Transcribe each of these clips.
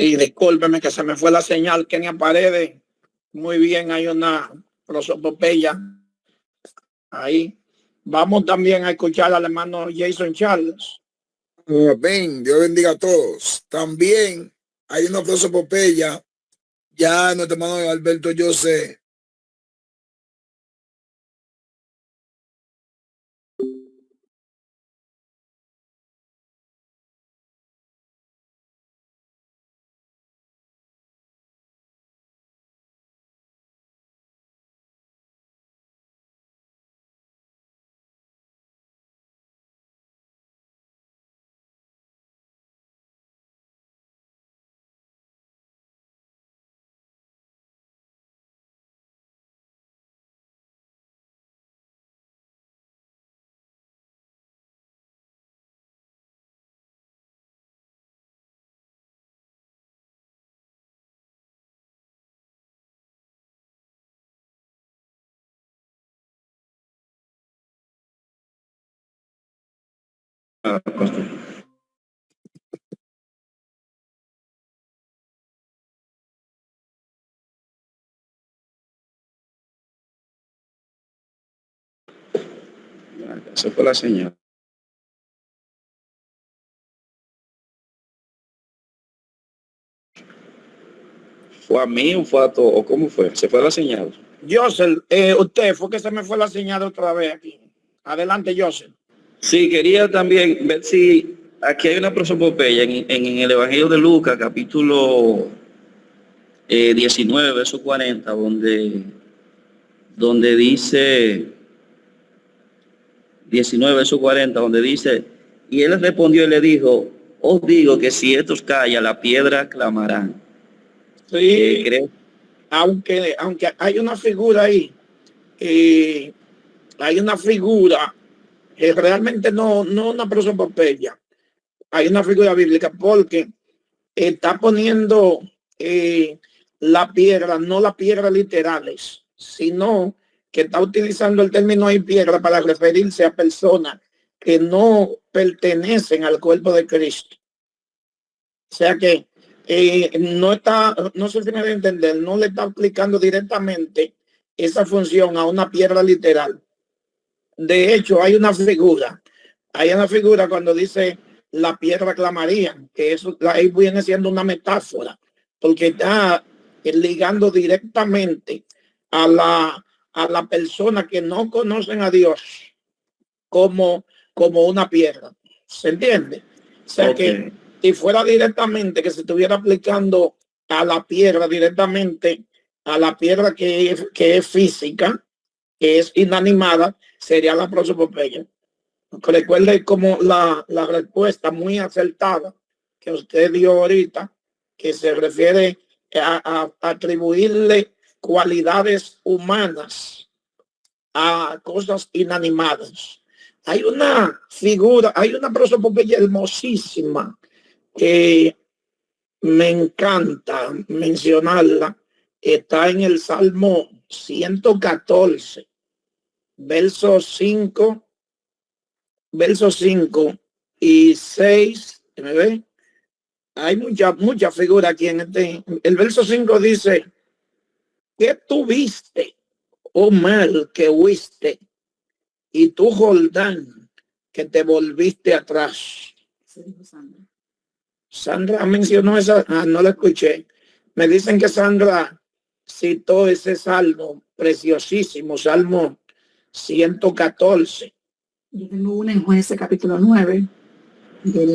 Y discúlpeme que se me fue la señal, Kenia Paredes. Muy bien, hay una prosopopeya ahí. Vamos también a escuchar al hermano Jason Charles. Amén. Dios bendiga a todos. También hay una prosopopeya. Ya nuestro hermano Alberto José Se fue la señal. ¿Fue a mí o fue a todo? ¿O cómo fue? ¿Se fue la señal? Joseph, usted fue que se me fue la señal otra vez aquí. Adelante, Joseph. Sí, quería también ver si aquí hay una prosopopeya en el Evangelio de Lucas, capítulo 19, verso 40, donde dice, 19, verso 40, donde dice, y él respondió y le dijo, os digo que si estos callan, la piedra clamarán. Sí, Creo. aunque hay una figura ahí, hay una figura, realmente no una prosopopeya, hay una figura bíblica porque está poniendo la piedra, no las piedras literales, sino que está utilizando el término ahí piedra para referirse a personas que no pertenecen al cuerpo de Cristo. O sea que no sé si me debe entender, no le está aplicando directamente esa función a una piedra literal. De hecho, hay una figura cuando dice la piedra clamaría, que eso ahí viene siendo una metáfora, porque está ligando directamente a la persona que no conocen a Dios como una piedra. ¿Se entiende? O sea, okay, que si fuera directamente, que se estuviera aplicando a la piedra directamente, a la piedra que es física, que es inanimada, sería la prosopopeya. Recuerde como la respuesta muy acertada que usted dio ahorita, que se refiere a atribuirle cualidades humanas a cosas inanimadas. Hay una figura, hay una prosopopeya hermosísima que me encanta mencionarla. Está en el Salmo 114, versos 5 y 6. ¿Me ve? Hay mucha figura aquí en este. El verso 5 dice, ¿qué tuviste, oh mal que huiste? Y tú, Jordán, que te volviste atrás. Sandra mencionó esa, no la escuché. Me dicen que Sandra citó ese salmo preciosísimo, Salmo 114. Yo tengo una en Jueces capítulo 9 de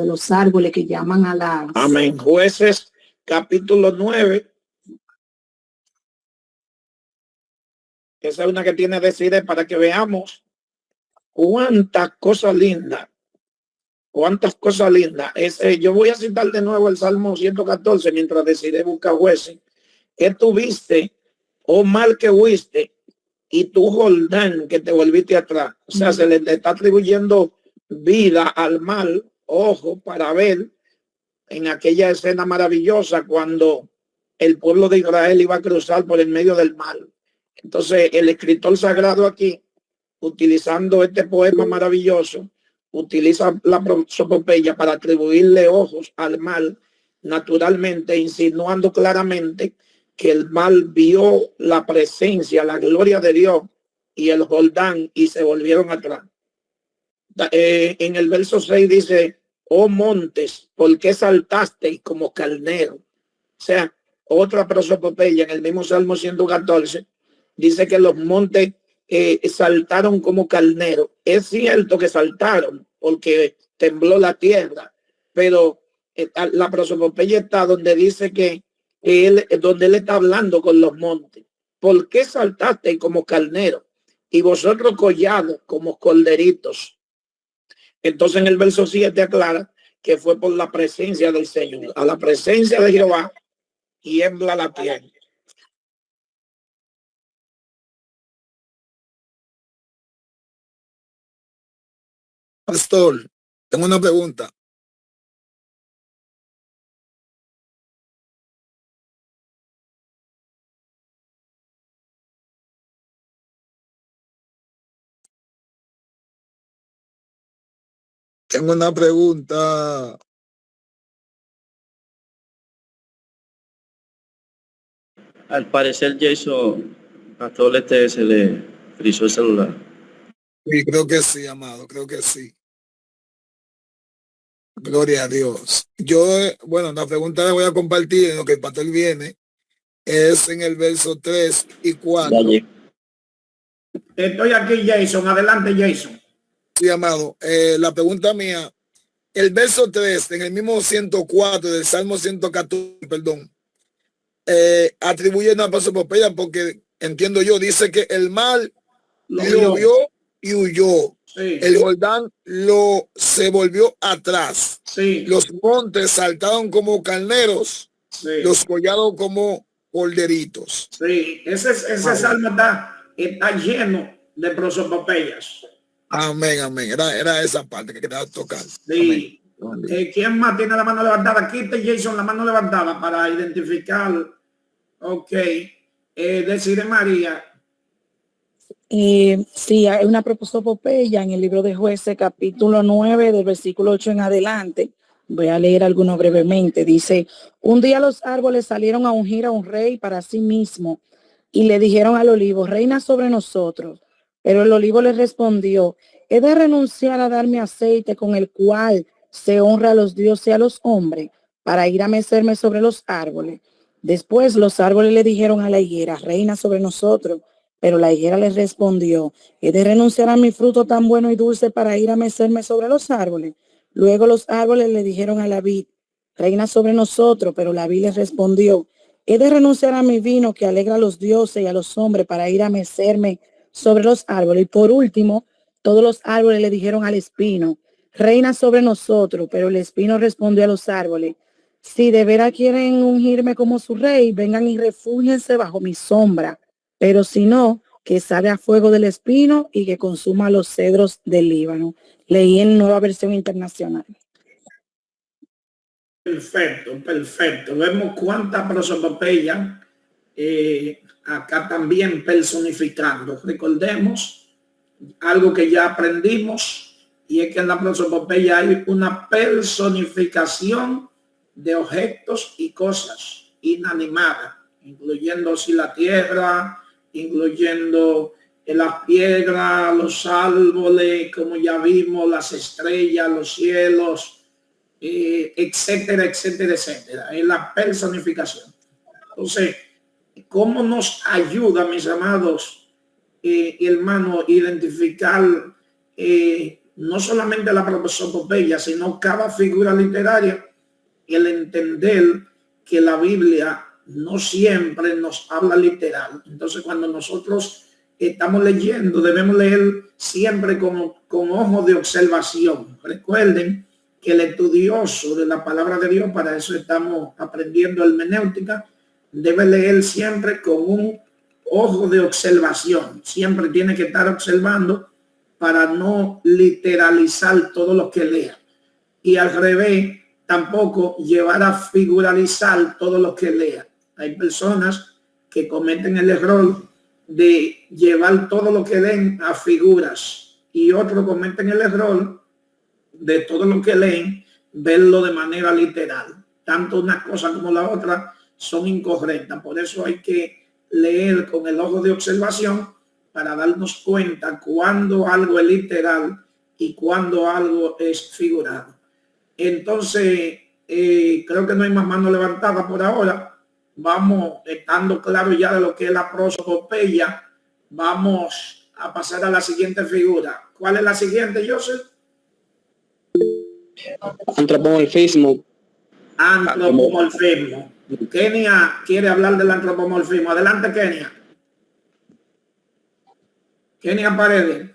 los árboles que llaman a las... Amén. Jueces capítulo 9. Esa es una que tiene decide para que veamos cuántas cosas lindas. Cuántas cosas lindas. Yo voy a citar de nuevo el Salmo 114 mientras decide buscar Jueces. ¿Qué tuviste, oh mal que huiste? Y tú, Jordán, que te volviste atrás. O sea, se le está atribuyendo vida al mal, ojo, para ver en aquella escena maravillosa cuando el pueblo de Israel iba a cruzar por el medio del mar. Entonces, el escritor sagrado aquí, utilizando este poema maravilloso, utiliza la prosopopeya para atribuirle ojos al mal naturalmente, insinuando claramente que el mal vio la presencia, la gloria de Dios y el Jordán y se volvieron atrás. En el verso 6 dice, oh montes, ¿por qué saltasteis como carnero? O sea, otra prosopopeya en el mismo Salmo 114 dice que los montes saltaron como carnero. Es cierto que saltaron porque tembló la tierra, pero la prosopopeya está donde dice que donde él está hablando con los montes. ¿Por qué saltasteis como carnero y vosotros collados como corderitos? Entonces en el verso 7 aclara que fue por la presencia del Señor. A la presencia de Jehová tiembla la tierra. Pastor, tengo una pregunta. Tengo una pregunta. Al parecer, Jason, pastor, se le frizó el celular. Sí, creo que sí, amado, creo que sí. Gloria a Dios. Yo, bueno, la pregunta la voy a compartir en lo que el pastor viene. Es en el verso 3 y 4. Estoy aquí, Jason. Adelante, Jason. Sí, amado. La pregunta mía, el verso 3, en el mismo 104 del Salmo 114, perdón, atribuye una prosopopeya porque entiendo yo, dice que el mal lo vio y huyó. Sí. El Jordán se volvió atrás. Sí. Los montes saltaron como carneros, Sí. los collados como corderitos. Sí, ese salmo está lleno de prosopopeyas. Amén, amén. Era esa parte que quería tocar. Sí. ¿Quién más tiene la mano levantada? Quite, Jason, la mano levantada para identificar. Ok. Decide María. Sí, hay una prosopopeya en el libro de Jueces, capítulo 9, del versículo 8 en adelante. Voy a leer algunos brevemente. Dice, un día los árboles salieron a ungir a un rey para sí mismo y le dijeron al olivo, reina sobre nosotros. Pero el olivo le respondió, he de renunciar a darme aceite con el cual se honra a los dioses y a los hombres para ir a mecerme sobre los árboles. Después los árboles le dijeron a la higuera, reina sobre nosotros. Pero la higuera les respondió, he de renunciar a mi fruto tan bueno y dulce para ir a mecerme sobre los árboles. Luego los árboles le dijeron a la vid, reina sobre nosotros, pero la vid les respondió, he de renunciar a mi vino que alegra a los dioses y a los hombres para ir a mecerme sobre los árboles. Y por último, todos los árboles le dijeron al espino, reina sobre nosotros, pero el espino respondió a los árboles, si de veras quieren ungirme como su rey, vengan y refúgiense bajo mi sombra. Pero si no, que sabe a fuego del espino y que consuma los cedros del Líbano. Leí en Nueva Versión Internacional. Perfecto, perfecto. Vemos cuánta prosopopeya acá también personificando. Recordemos algo que ya aprendimos y es que en la prosopopeya hay una personificación de objetos y cosas inanimadas, incluyendo así la tierra, incluyendo las piedras, los árboles, como ya vimos, las estrellas, los cielos, etcétera, etcétera, etcétera. Es la personificación. Entonces, ¿cómo nos ayuda, mis amados hermanos, identificar no solamente la prosopopeya, sino cada figura literaria, el entender que la Biblia no siempre nos habla literal? Entonces, cuando nosotros estamos leyendo, debemos leer siempre con ojos de observación. Recuerden que el estudioso de la palabra de Dios, para eso estamos aprendiendo hermenéutica, debe leer siempre con un ojo de observación. Siempre tiene que estar observando para no literalizar todo lo que lea. Y al revés, tampoco llevar a figuralizar todo lo que lea. Hay personas que cometen el error de llevar todo lo que leen a figuras y otros cometen el error de todo lo que leen verlo de manera literal. tanto una cosa como la otra son incorrectas. Por eso hay que leer con el ojo de observación para darnos cuenta cuando algo es literal y cuando algo es figurado. Entonces, creo que no hay más mano levantada por ahora. Vamos, estando claro ya de lo que es la prosopopeya, vamos a pasar a la siguiente figura. ¿Cuál es la siguiente, Joseph? Antropomorfismo. Antropomorfismo. Kenia quiere hablar del antropomorfismo. Adelante, Kenia. Kenia Paredes.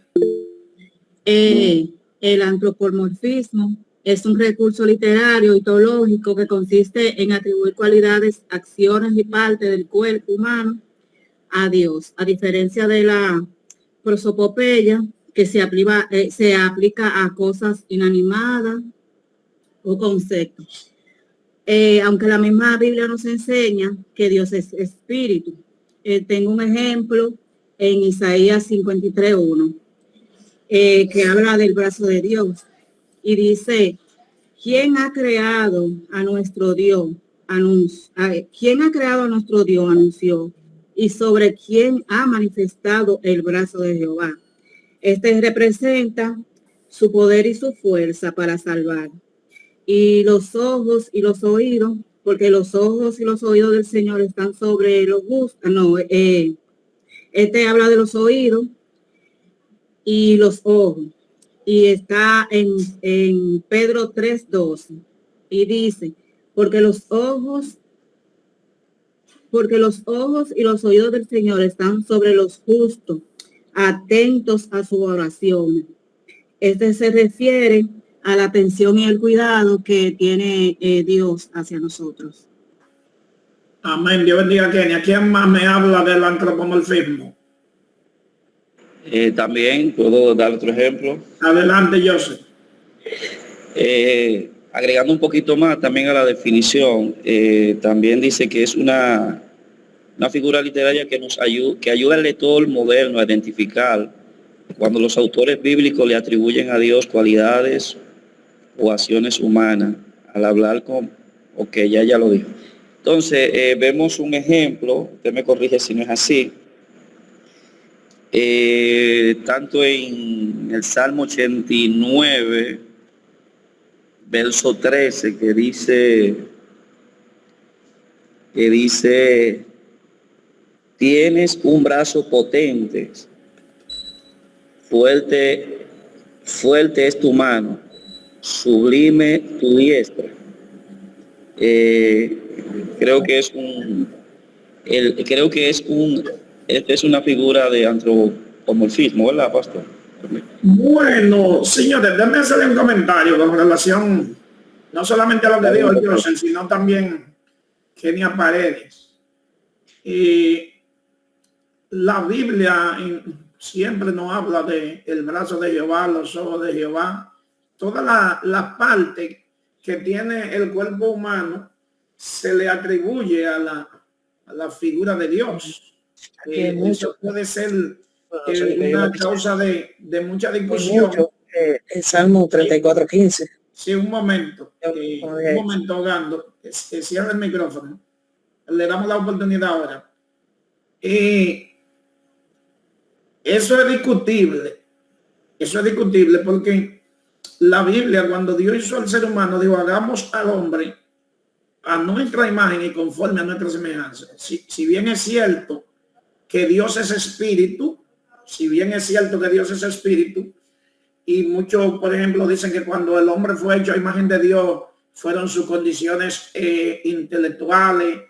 El antropomorfismo es un recurso literario y teológico que consiste en atribuir cualidades, acciones y partes del cuerpo humano a Dios, a diferencia de la prosopopeya, que se aplica a cosas inanimadas o conceptos. Aunque la misma Biblia nos enseña que Dios es espíritu. Tengo un ejemplo en Isaías 53:1, que habla del brazo de Dios y dice: ¿quién ha creado a nuestro Dios? ¿Quién ha creado a nuestro Dios? Anunció. Y sobre quién ha manifestado el brazo de Jehová. Este representa su poder y su fuerza para salvar. Y los ojos y los oídos, porque los ojos y los oídos del Señor están sobre los justos. No, este habla de los oídos y los ojos. Y está en Pedro 3:12. Y dice, porque los ojos y los oídos del Señor están sobre los justos, atentos a su oración. Este se refiere a la atención y el cuidado que tiene Dios hacia nosotros. Amén. Dios bendiga a Kenia. ¿Quién más me habla del antropomorfismo? También puedo dar otro ejemplo. Adelante, Joseph. Agregando un poquito más también a la definición, también dice que es una figura literaria que ayuda al lector moderno a identificar cuando los autores bíblicos le atribuyen a Dios cualidades o acciones humanas al hablar con, ya lo dijo. Entonces, vemos un ejemplo, usted me corrige si no es así, tanto en el Salmo 89, verso 13, que dice, tienes un brazo potente, fuerte es tu mano, sublime tu diestra. Creo que es una figura de antropomorfismo, ¿verdad, pastor? Bueno, señores, déjenme hacerle un comentario con relación no solamente a lo que dijo Joseph, sino también Kenia Paredes. La Biblia siempre nos habla de el brazo de Jehová, los ojos de Jehová, toda la parte que tiene el cuerpo humano se le atribuye a la figura de Dios. Eso puede ser una causa de mucha discusión. El Salmo 34:15. Sí, un momento, Gando, cierra el micrófono. Le damos la oportunidad ahora. Eso es discutible porque la Biblia, cuando Dios hizo al ser humano, dijo, hagamos al hombre a nuestra imagen y conforme a nuestra semejanza. Si bien es cierto que Dios es espíritu, y muchos, por ejemplo, dicen que cuando el hombre fue hecho a imagen de Dios, fueron sus condiciones intelectuales,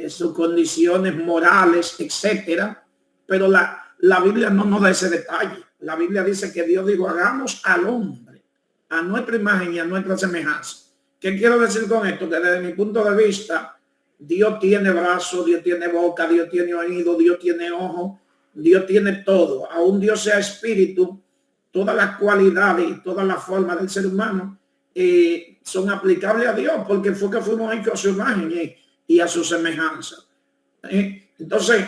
sus condiciones morales, etcétera, pero la Biblia no nos da ese detalle. La Biblia dice que Dios dijo, hagamos al hombre a nuestra imagen y a nuestra semejanza. ¿Qué quiero decir con esto? Que desde mi punto de vista, Dios tiene brazos, Dios tiene boca, Dios tiene oído, Dios tiene ojo, Dios tiene todo. Aún Dios sea espíritu, todas las cualidades y todas las formas del ser humano son aplicables a Dios, porque fue que fuimos hechos a su imagen y a su semejanza. Entonces,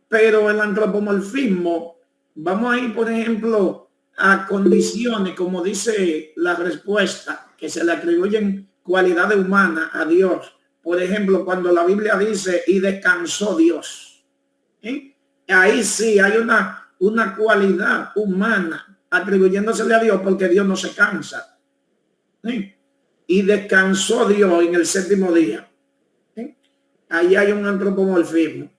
pero el antropomorfismo, vamos a ir, por ejemplo, a condiciones, como dice la respuesta, que se le atribuyen cualidades humanas a Dios. Por ejemplo, cuando la Biblia dice y descansó Dios, ahí sí hay una cualidad humana atribuyéndosele a Dios, porque Dios no se cansa. Y descansó Dios en el séptimo día. Ahí hay un antropomorfismo.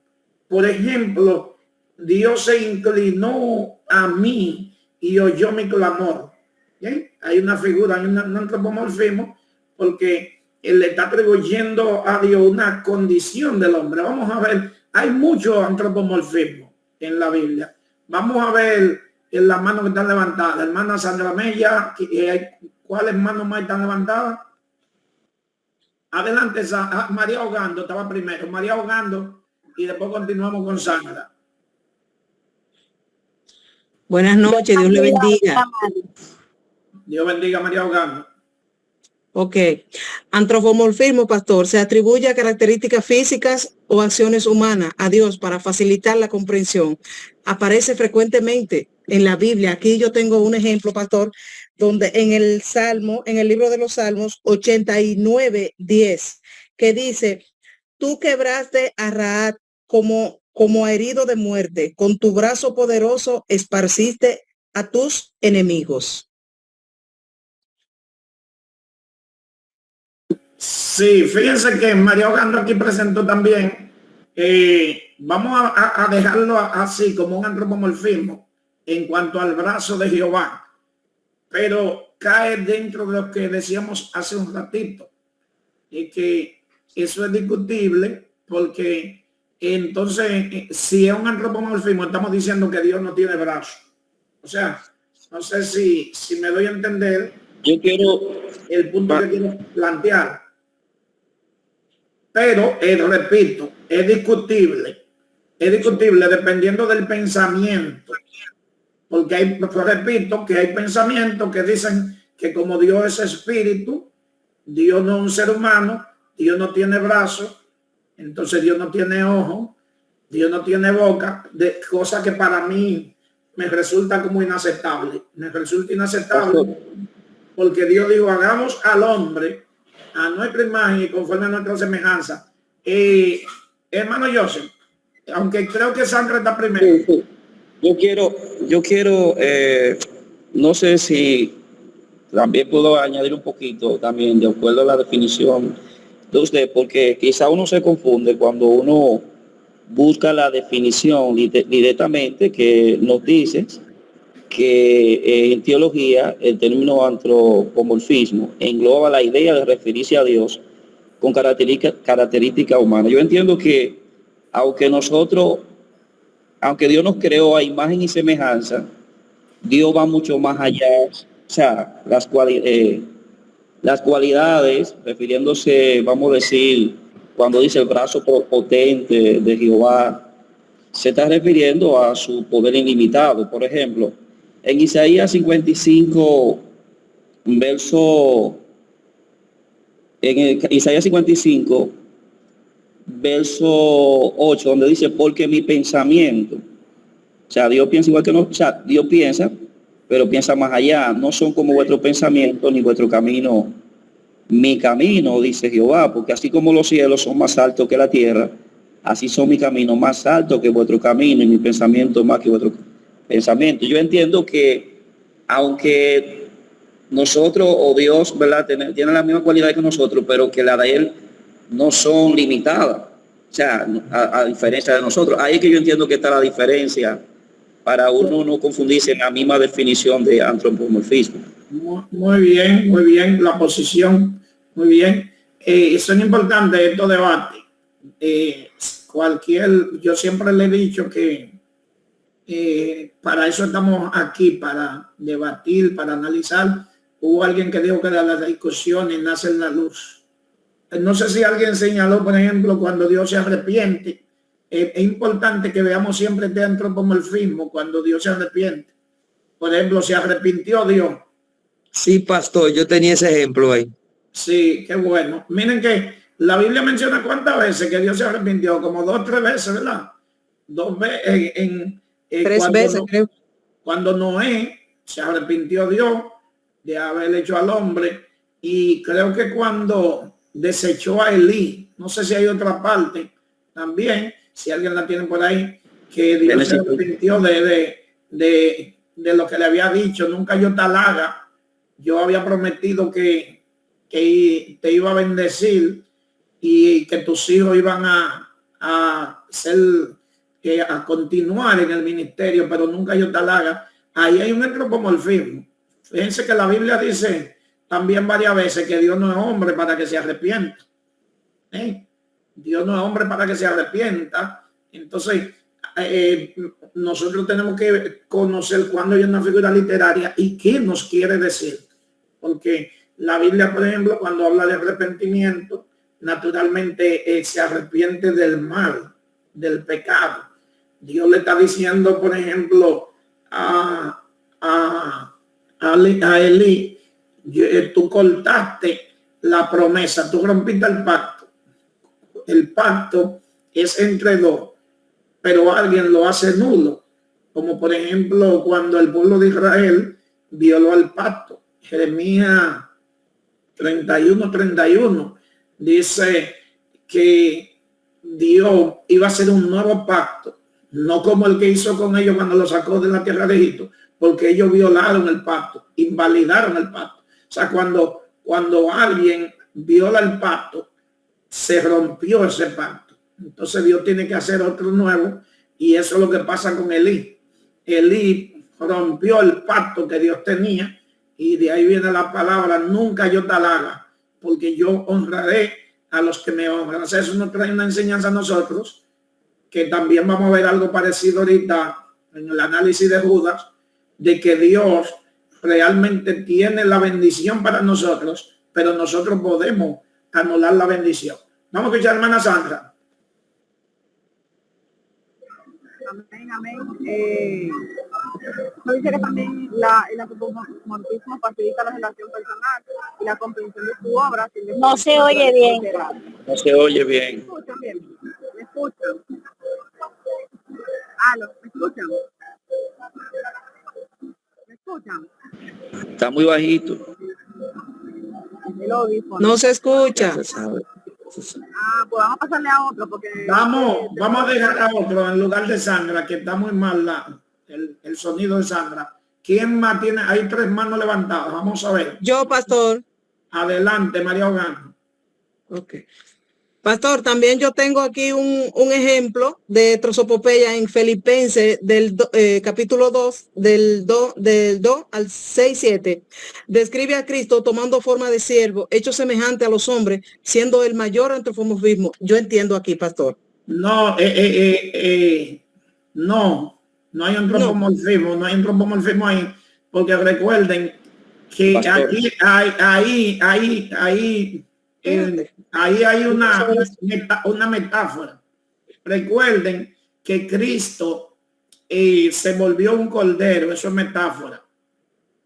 Por ejemplo, Dios se inclinó a mí y oyó mi clamor. Hay una figura, hay un antropomorfismo, porque él le está atribuyendo a Dios una condición del hombre. Vamos a ver, hay mucho antropomorfismo en la Biblia. Vamos a ver en las manos que están levantadas. Hermana Sandra Mella, ¿cuáles manos más están levantadas? Adelante, María Ogando estaba primero. María Ogando, y después continuamos con Sandra. Buenas noches, Dios le bendiga. Dios bendiga a María Ogando. Ok. Antropomorfismo, pastor, se atribuye a características físicas o acciones humanas a Dios para facilitar la comprensión. Aparece frecuentemente en la Biblia. Aquí yo tengo un ejemplo, pastor, donde en el Salmo, en el libro de los Salmos 89:10, que dice: tú quebraste a Raab como herido de muerte, con tu brazo poderoso esparciste a tus enemigos. Sí, fíjense que María Ogando aquí presentó también, vamos a dejarlo así como un antropomorfismo en cuanto al brazo de Jehová, pero cae dentro de lo que decíamos hace un ratito, y que eso es discutible, porque entonces si es un antropomorfismo estamos diciendo que Dios no tiene brazo. O sea, no sé si me doy a entender. Yo quiero el punto que quiero plantear. Pero, repito, es discutible dependiendo del pensamiento, porque hay, repito, que hay pensamientos que dicen que como Dios es espíritu, Dios no es un ser humano, Dios no tiene brazos, entonces Dios no tiene ojo, Dios no tiene boca, de cosas que para mí me resulta como inaceptable, porque Dios dijo: hagamos al hombre a nuestra imagen y conforme a nuestra semejanza. Hermano Joseph, aunque creo que Sandra está primero. Sí, sí. Yo quiero, no sé si también puedo añadir un poquito también de acuerdo a la definición de usted, porque quizá uno se confunde cuando uno busca la definición directamente que nos dice que en teología el término antropomorfismo engloba la idea de referirse a Dios con características humanas. Yo entiendo que aunque Dios nos creó a imagen y semejanza, Dios va mucho más allá. O sea, las cualidades, refiriéndose, vamos a decir, cuando dice el brazo potente de Jehová, se está refiriendo a su poder ilimitado. Por ejemplo, en Isaías 55, Isaías 55, verso 8, donde dice: porque mi pensamiento, o sea, Dios piensa igual que nosotros, o sea, Dios piensa, pero piensa más allá, no son como vuestro pensamiento ni vuestro camino, mi camino, dice Jehová, porque así como los cielos son más altos que la tierra, así son mi camino más alto que vuestro camino y mi pensamiento más que vuestro pensamiento. Yo entiendo que aunque nosotros o Dios, ¿verdad?, tiene la misma cualidad que nosotros, pero que la de Él no son limitadas, o sea, a diferencia de nosotros. Ahí es que yo entiendo que está la diferencia para uno no confundirse en la misma definición de antropomorfismo. Muy bien, la posición, muy bien. Son importantes estos debates. Yo siempre le he dicho que para eso estamos aquí, para debatir, para analizar. Hubo alguien que dijo que de las discusiones nace la luz. No sé si alguien señaló, por ejemplo, cuando Dios se arrepiente. Es importante que veamos siempre este antropomorfismo cuando Dios se arrepiente. Por ejemplo, se arrepintió Dios. Sí, pastor, yo tenía ese ejemplo ahí. Sí, qué bueno. Miren que la Biblia menciona cuántas veces que Dios se arrepintió, como 2 o 3 veces, ¿verdad? 2 veces Tres veces, creo. Cuando Noé se arrepintió Dios de haber hecho al hombre, Y creo que cuando desechó a Elí, no sé si hay otra parte también, si alguien la tiene por ahí, que Dios se arrepintió de lo que le había dicho, nunca yo te halaga, yo había prometido que te iba a bendecir y que tus hijos iban a continuar en el ministerio, pero nunca yo te halaga. Ahí hay un antropomorfismo. Fíjense que la Biblia dice también varias veces que Dios no es hombre para que se arrepienta. Dios no es hombre para que se arrepienta. Entonces, nosotros tenemos que conocer cuándo hay una figura literaria y qué nos quiere decir. Porque la Biblia, por ejemplo, cuando habla de arrepentimiento, naturalmente se arrepiente del mal, del pecado. Dios le está diciendo, por ejemplo, a Elí, tú cortaste la promesa, tú rompiste el pacto. El pacto es entre dos, pero alguien lo hace nulo, como por ejemplo cuando el pueblo de Israel violó el pacto. Jeremías 31 dice que Dios iba a hacer un nuevo pacto, no como el que hizo con ellos cuando lo sacó de la tierra de Egipto, porque ellos violaron el pacto, invalidaron el pacto. O sea, cuando alguien viola el pacto, se rompió ese pacto. Entonces Dios tiene que hacer otro nuevo, y eso es lo que pasa con Elí. Elí rompió el pacto que Dios tenía, y de ahí viene la palabra, nunca yo te halaga, porque yo honraré a los que me honran. O sea, eso nos trae una enseñanza a nosotros, que también vamos a ver algo parecido ahorita en el análisis de Judas, de que Dios realmente tiene la bendición para nosotros, pero nosotros podemos anular la bendición. Vamos a escuchar, hermana Sandra. Amén, amén. No dice que también el antropomorfismo facilita la relación personal y la comprensión de su obra. No se oye bien. No se oye bien. ¿Me escuchan bien? ¿Me escuchan? ¿Aló? ¿Me escuchan? ¿Me escuchan? Está muy bajito. El audífono. No se escucha. Se sabe. Pues vamos a pasarle a otro porque... Vamos a dejar a otro en lugar de Sandra, que está muy mal el sonido de Sandra. ¿Quién más tiene? Hay 3 manos levantadas. Vamos a ver. Yo, pastor. Adelante, María Ogando. Ok. Pastor, también yo tengo aquí un ejemplo de trozopopeya en Filipenses del capítulo 2, del 2 al 6-7. Describe a Cristo tomando forma de siervo, hecho semejante a los hombres, siendo el mayor antropomorfismo. Yo entiendo aquí, pastor. No, no hay antropomorfismo, no hay antropomorfismo ahí, porque recuerden que aquí ahí hay una metáfora. Recuerden que Cristo se volvió un cordero, eso es metáfora.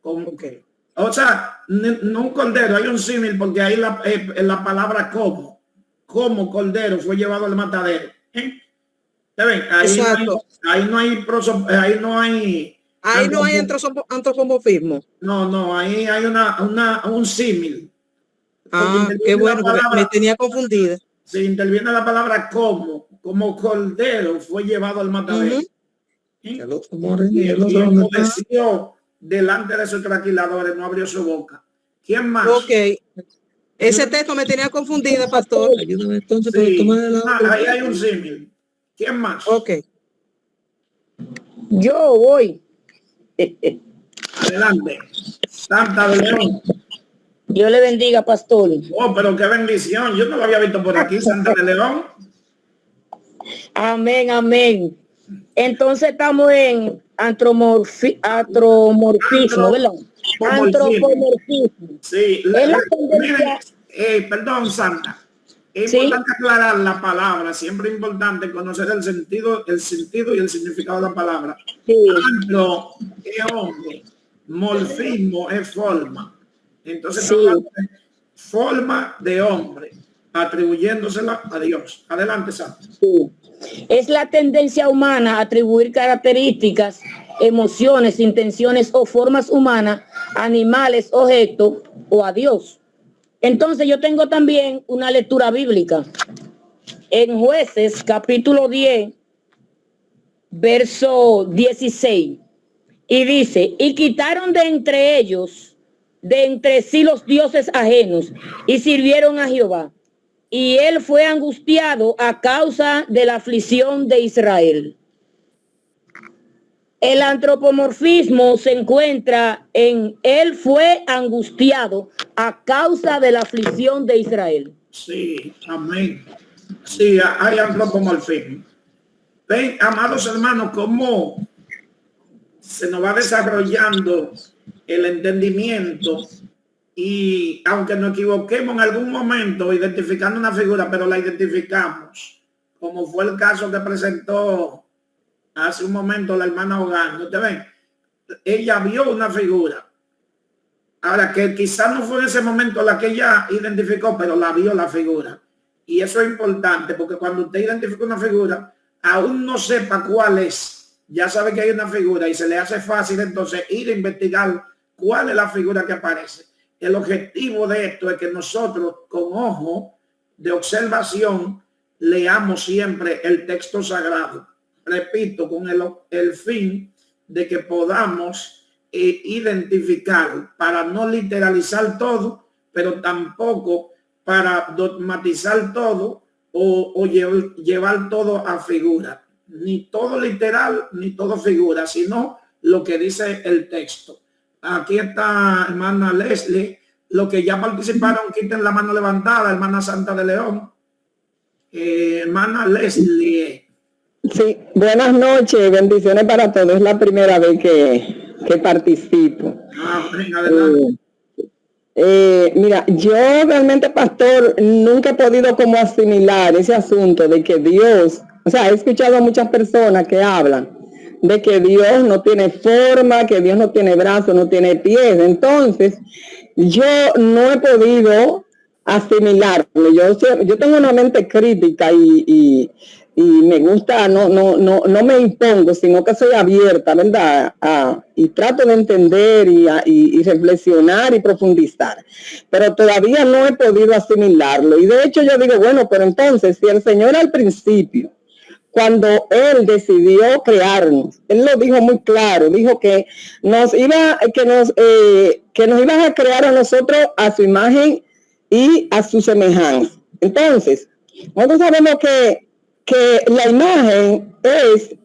O sea, no un cordero, hay un símil, porque ahí la palabra como cordero fue llevado al matadero. ¿Ven? Ahí no hay antropomorfismo. No, ahí hay un símil. Qué bueno, porque me tenía confundida. Se interviene la palabra como cordero fue llevado al matadero. Y obedeció delante de sus tranquiladores, no abrió su boca. ¿Quién más? Ok. Ese texto me tenía confundida, pastor. Ayúdame entonces para tomar ahí hay un símil. ¿Quién más? Ok. Yo voy. Adelante. Santa de León. Dios le bendiga, pastor. Oh, pero qué bendición. Yo no lo había visto por aquí, Santa de León. Amén, amén. Entonces estamos en antropomorfismo, ¿verdad? Antropomorfismo. Sí. Es la tendencia. Perdón, Santa. Es importante aclarar la palabra. Siempre es importante conocer el sentido y el significado de la palabra. Sí. Antro es hombre. Morfismo es forma. Entonces, forma de hombre, atribuyéndosela a Dios. Adelante, Santa. Sí. Es la tendencia humana a atribuir características, emociones, intenciones o formas humanas, animales, objetos o a Dios. Entonces yo tengo también una lectura bíblica en Jueces capítulo 10, verso 16, y dice, y quitaron de entre ellos, de entre sí los dioses ajenos, y sirvieron a Jehová, y él fue angustiado a causa de la aflicción de Israel. El antropomorfismo se encuentra en él fue angustiado a causa de la aflicción de Israel. Sí, amén. Sí, hay antropomorfismo. Ven, amados hermanos, cómo se nos va desarrollando el entendimiento, y aunque nos equivoquemos en algún momento identificando una figura, pero la identificamos, como fue el caso que presentó hace un momento la hermana Hogan. Usted ven, ella vio una figura. Ahora, que quizás no fue en ese momento la que ella identificó, pero la vio la figura. Y eso es importante, porque cuando usted identifica una figura, aún no sepa cuál es, ya sabe que hay una figura y se le hace fácil entonces ir a investigar cuál es la figura que aparece. El objetivo de esto es que nosotros, con ojo de observación, leamos siempre el texto sagrado. Repito, con el fin de que podamos identificar, para no literalizar todo, pero tampoco para dogmatizar todo o llevar todo a figura. Ni todo literal, ni todo figura, sino lo que dice el texto. Aquí está hermana Leslie. Los que ya participaron, quiten la mano levantada. Hermana Santa de León. Hermana Leslie. Sí, buenas noches, bendiciones para todos. Es la primera vez que participo. Adelante. Mira, yo realmente, pastor, nunca he podido como asimilar ese asunto de que Dios, o sea, he escuchado a muchas personas que hablan de que Dios no tiene forma, que Dios no tiene brazos, no tiene pies. Entonces, yo no he podido asimilarlo. Yo tengo una mente crítica y me gusta, no me impongo, sino que soy abierta, ¿verdad? Y trato de entender y reflexionar y profundizar. Pero todavía no he podido asimilarlo. Y de hecho yo digo, bueno, pero entonces, si el Señor al principio, cuando Él decidió crearnos, Él lo dijo muy claro, dijo que nos iba a crear a nosotros a su imagen y a su semejanza. Entonces, nosotros sabemos que la imagen es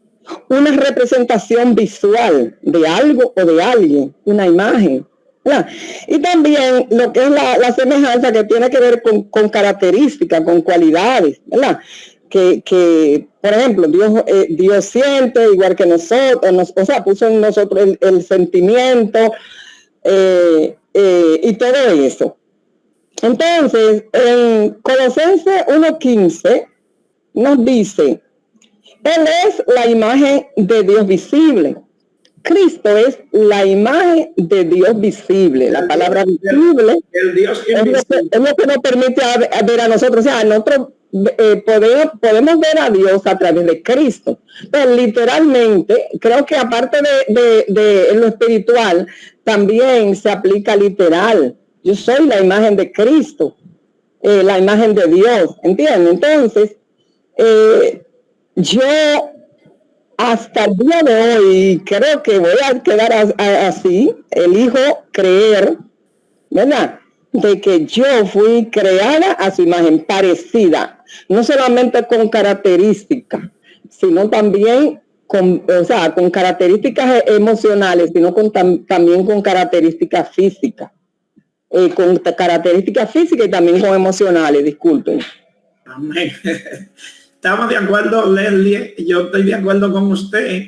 una representación visual de algo o de alguien, una imagen, ¿verdad? Y también lo que es la semejanza, que tiene que ver con características, con cualidades, ¿verdad? Que por ejemplo, Dios siente igual que nosotros, o sea, puso en nosotros el sentimiento y todo eso. Entonces, en Colosenses 1:15 nos dice, Él es la imagen de Dios visible. Cristo es la imagen de Dios visible. La palabra visible es lo que nos permite ver a nosotros. O sea, nosotros podemos ver a Dios a través de Cristo. Pero literalmente, creo que aparte de lo espiritual, también se aplica literal. Yo soy la imagen de Cristo, la imagen de Dios, ¿entienden? Entonces, yo hasta el día de hoy creo que voy a quedar así, elijo creer, ¿verdad? De que yo fui creada a su imagen, parecida, no solamente con características, sino también con características emocionales, sino también con características físicas. Con características físicas y también con emocionales, disculpen. Amén. Estamos de acuerdo, Leslie. Yo estoy de acuerdo con usted,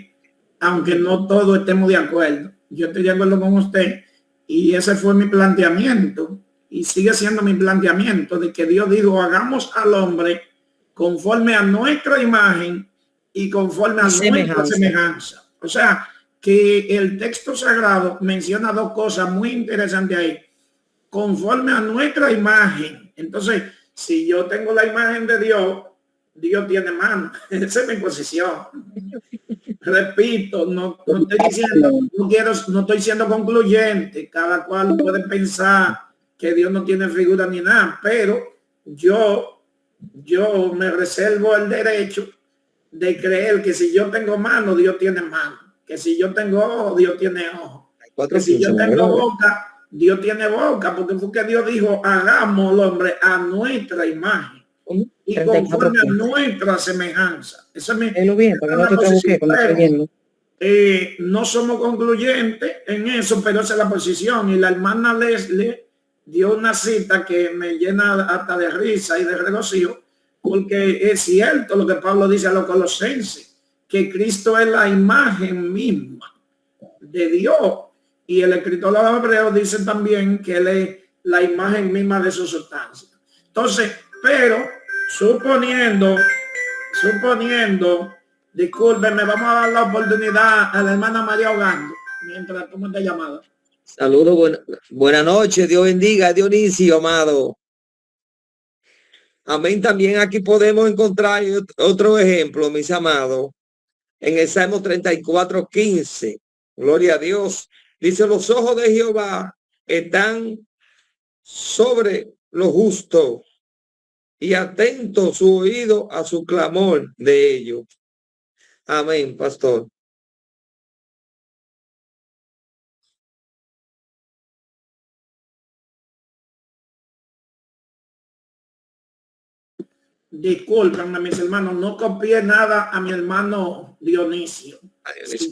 aunque no todos estemos de acuerdo. Yo estoy de acuerdo con usted y ese fue mi planteamiento y sigue siendo mi planteamiento, de que Dios dijo, hagamos al hombre conforme a nuestra imagen y conforme a nuestra semejanza. O sea, que el texto sagrado menciona dos cosas muy interesantes ahí. Conforme a nuestra imagen. Entonces, si yo tengo la imagen de Dios, Dios tiene mano. Esa es mi posición. Repito, no estoy diciendo, no estoy siendo concluyente. Cada cual puede pensar que Dios no tiene figura ni nada, pero yo me reservo el derecho de creer que si yo tengo mano, Dios tiene mano, que si yo tengo ojo, Dios tiene ojo, que si yo tengo boca, Dios tiene boca, porque fue que Dios dijo, hagamos al hombre a nuestra imagen y conforme a nuestra semejanza. Eso no somos concluyentes en eso, pero esa es la posición. Y la hermana Leslie dio una cita que me llena hasta de risa y de regocijo, porque es cierto lo que Pablo dice a los colosenses, que Cristo es la imagen misma de Dios. Y el escritor de los Hebreos dice también que él es la imagen misma de su sustancia. Entonces, pero suponiendo, discúlpenme, vamos a dar la oportunidad a la hermana María Ogando, mientras toma esta llamada. Saludos, buenas noches, Dios bendiga, Dionisio, amado. Amén. También aquí podemos encontrar otro ejemplo, mis amados, en el Salmo 34:15. Gloria a Dios. Dice, los ojos de Jehová están sobre lo justo y atento su oído a su clamor de ellos. Amén, pastor. Disculpen a mis hermanos, no copié nada a mi hermano Dionisio.